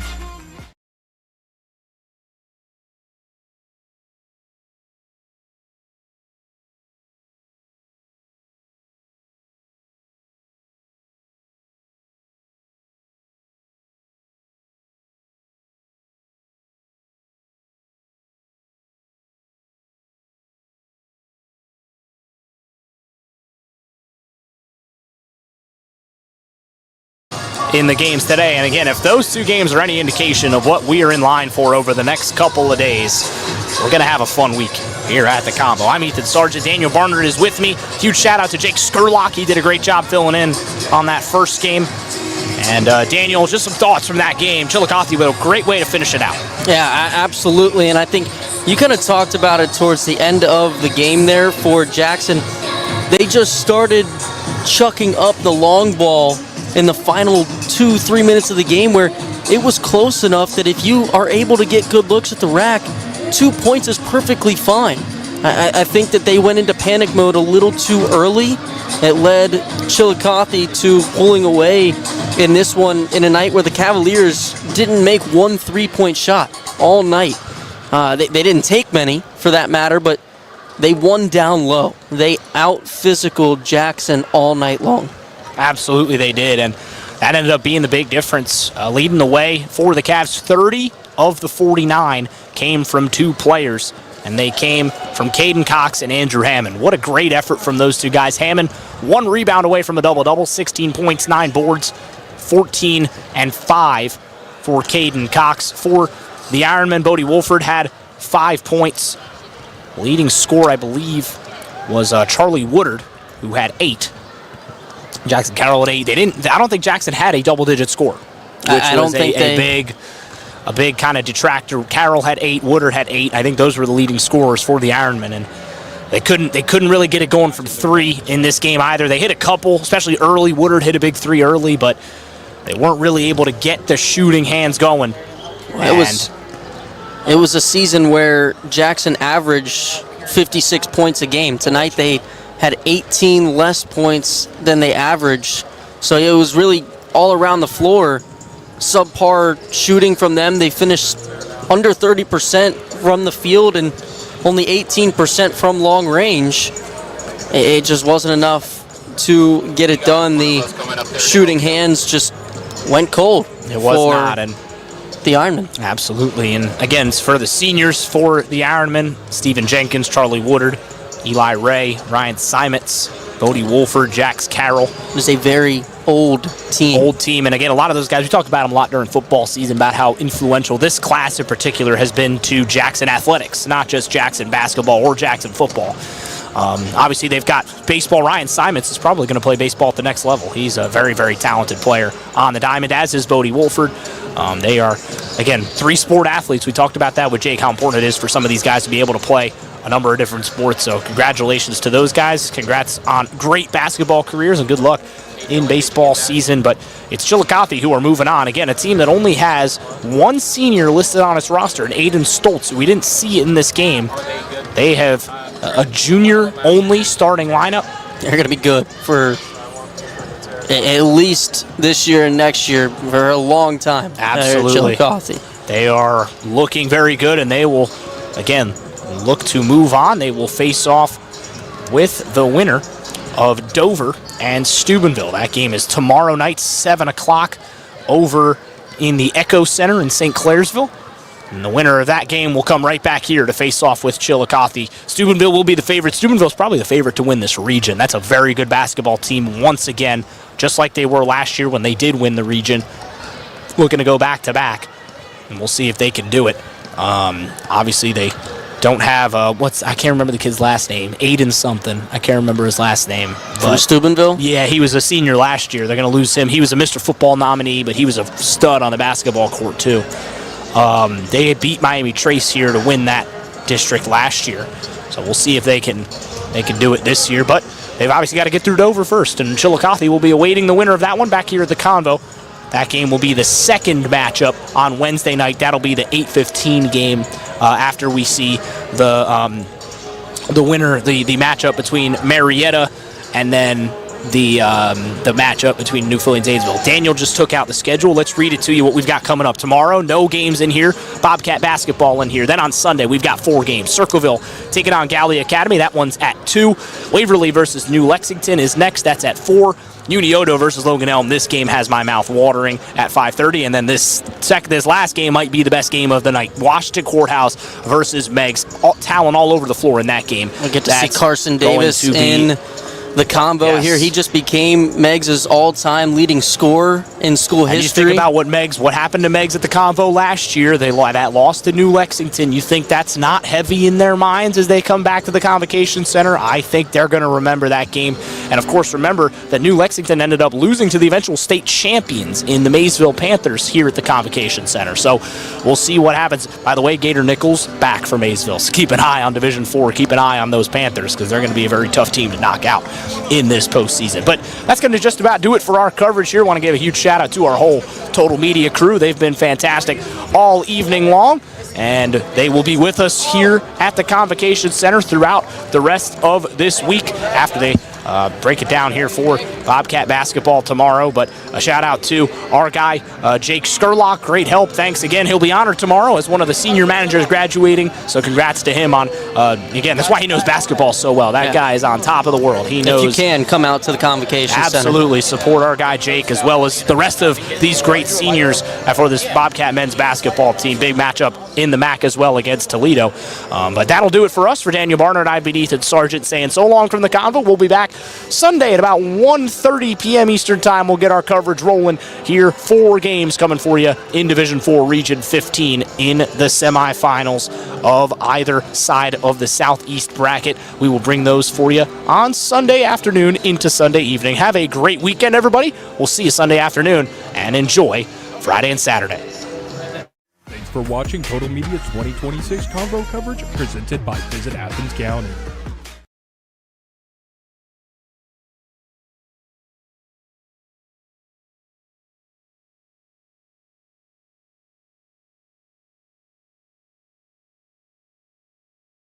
in the games today. And again, if those two games are any indication of what we are in line for over the next couple of days, we're going to have a fun week here at the Convo. I'm Ethan Sargent. Daniel Barnard is with me. Huge shout out to Jake Skurlock. He did a great job filling in on that first game. And Daniel, just some thoughts from that game. Chillicothe with a great way to finish it out. Yeah, absolutely. And I think you kind of talked about it towards the end of the game there for Jackson. They just started chucking up the long ball in the final 2-3 minutes of the game, where it was close enough that if you are able to get good looks at the rack, 2 points is perfectly fine. I think that they went into panic mode a little too early. It led Chillicothe to pulling away in this one in a night where the Cavaliers didn't make one 3-point shot all night. They didn't take many, for that matter, but they won down low. They out-physicaled Jackson all night long. Absolutely they did, and that ended up being the big difference. Leading the way for the Cavs, 30 of the 49 came from 2 players, and they came from Caden Cox and Andrew Hammond. What a great effort from those 2 guys. Hammond, 1 rebound away from a double-double, 16 points, 9 boards, 14 and 5 for Caden Cox. For the Ironmen, Bodie Wolford had 5 points. Leading scorer, I believe, was Charlie Woodard, who had 8. Jackson Carroll at 8. I don't think Jackson had a double-digit score, which was a big kind of detractor. Carroll had 8. Woodard had 8. I think those were the leading scorers for the Ironmen, and they couldn't really get it going from 3 in this game either. They hit a couple, especially early. Woodard hit a big 3 early, but they weren't really able to get the shooting hands going. It was a season where Jackson averaged 56 points a game. Tonight they had 18 less points than they averaged. So it was really all around the floor. Subpar shooting from them. They finished under 30% from the field and only 18% from long range. It just wasn't enough to get it done. The shooting hands just went cold. It was not, and the Ironmen. Absolutely, and again, for the seniors for the Ironmen, Stephen Jenkins, Charlie Woodard, Eli Ray, Ryan Simons, Bodie Wolford, Jax Carroll. It was a very old team. And again, a lot of those guys, we talked about them a lot during football season, about how influential this class in particular has been to Jackson athletics, not just Jackson basketball or Jackson football. Obviously, they've got baseball. Ryan Simons is probably going to play baseball at the next level. He's a very, very talented player on the diamond, as is Bodie Wolford. They are, again, 3 sport athletes. We talked about that with Jake, how important it is for some of these guys to be able to play a number of different sports. So congratulations to those guys. Congrats on great basketball careers, and good luck in baseball season. But it's Chillicothe who are moving on. Again, a team that only has 1 senior listed on its roster, and Aiden Stoltz, who we didn't see in this game. They have a junior-only starting lineup. They're going to be good for at least this year and next year for a long time. Absolutely. They are looking very good, and they will, again, look to move on. They will face off with the winner of Dover and Steubenville. That game is tomorrow night, 7 o'clock, over in the Echo Center in St. Clairsville. And the winner of that game will come right back here to face off with Chillicothe. Steubenville will be the favorite. Steubenville's probably the favorite to win this region. That's a very good basketball team once again, just like they were last year when they did win the region. Looking to go back-to-back, and we'll see if they can do it. Obviously, they don't have, I can't remember the kid's last name. Aiden something. I can't remember his last name. From Steubenville? Yeah, he was a senior last year. They're going to lose him. He was a Mr. Football nominee, but he was a stud on the basketball court, too. They had beat Miami Trace here to win that district last year. So we'll see if they can do it this year. But they've obviously got to get through Dover first, and Chillicothe will be awaiting the winner of that one back here at the Convo. That game will be the second matchup on Wednesday night. That'll be the 8:15 game after we see the winner, the matchup between Marietta and then the matchup between New Philly and Zanesville. Daniel just took out the schedule. Let's read it to you, what we've got coming up tomorrow. No games in here. Bobcat basketball in here. Then on Sunday, we've got 4 games. Circleville taking on Gallia Academy. That one's at 2. Waverly versus New Lexington is next. That's at 4. Unioto versus Logan Elm. This game has my mouth watering at 5:30. And then this last game might be the best game of the night. Washington Courthouse versus Megs. Talent all over the floor in that game. We'll get to see Carson Davis in the Convo Yes. here. He just became Meggs' all-time leading scorer in school And history. you think about what happened to Meggs at the Convo last year. That lost to New Lexington. You think that's not heavy in their minds as they come back to the Convocation Center? I think they're going to remember that game. And, of course, remember that New Lexington ended up losing to the eventual state champions in the Maysville Panthers here at the Convocation Center. So we'll see what happens. By the way, Gator Nichols back for Maysville. So keep an eye on Division IV. Keep an eye on those Panthers because they're going to be a very tough team to knock out in this postseason. But that's going to just about do it for our coverage here. I want to give a huge shout out to our whole Total Media crew. They've been fantastic all evening long, and they will be with us here at the Convocation Center throughout the rest of this week after they break it down here for Bobcat basketball tomorrow. But a shout out to our guy, Jake Skurlock. Great help. Thanks again. He'll be honored tomorrow as one of the senior managers graduating. So congrats to him on, again, that's why he knows basketball so well. That guy is on top of the world. He knows. If you can, come out to the Convocation Center. Absolutely. Support our guy, Jake, as well as the rest of these great seniors for this Bobcat men's basketball team. Big matchup in the MAC as well against Toledo. But that'll do it for us. For Daniel Barnard, I've been Ethan Sargent saying so long from the Convo. We'll be back Sunday at about 1:30 p.m. Eastern Time. We'll get our coverage rolling here. 4 games coming for you in Division IV Region 15 in the semifinals of either side of the Southeast bracket. We will bring those for you on Sunday afternoon into Sunday evening. Have a great weekend, everybody. We'll see you Sunday afternoon, and enjoy Friday and Saturday. Thanks for watching Total Media's 2026 Convo coverage presented by Visit Athens County.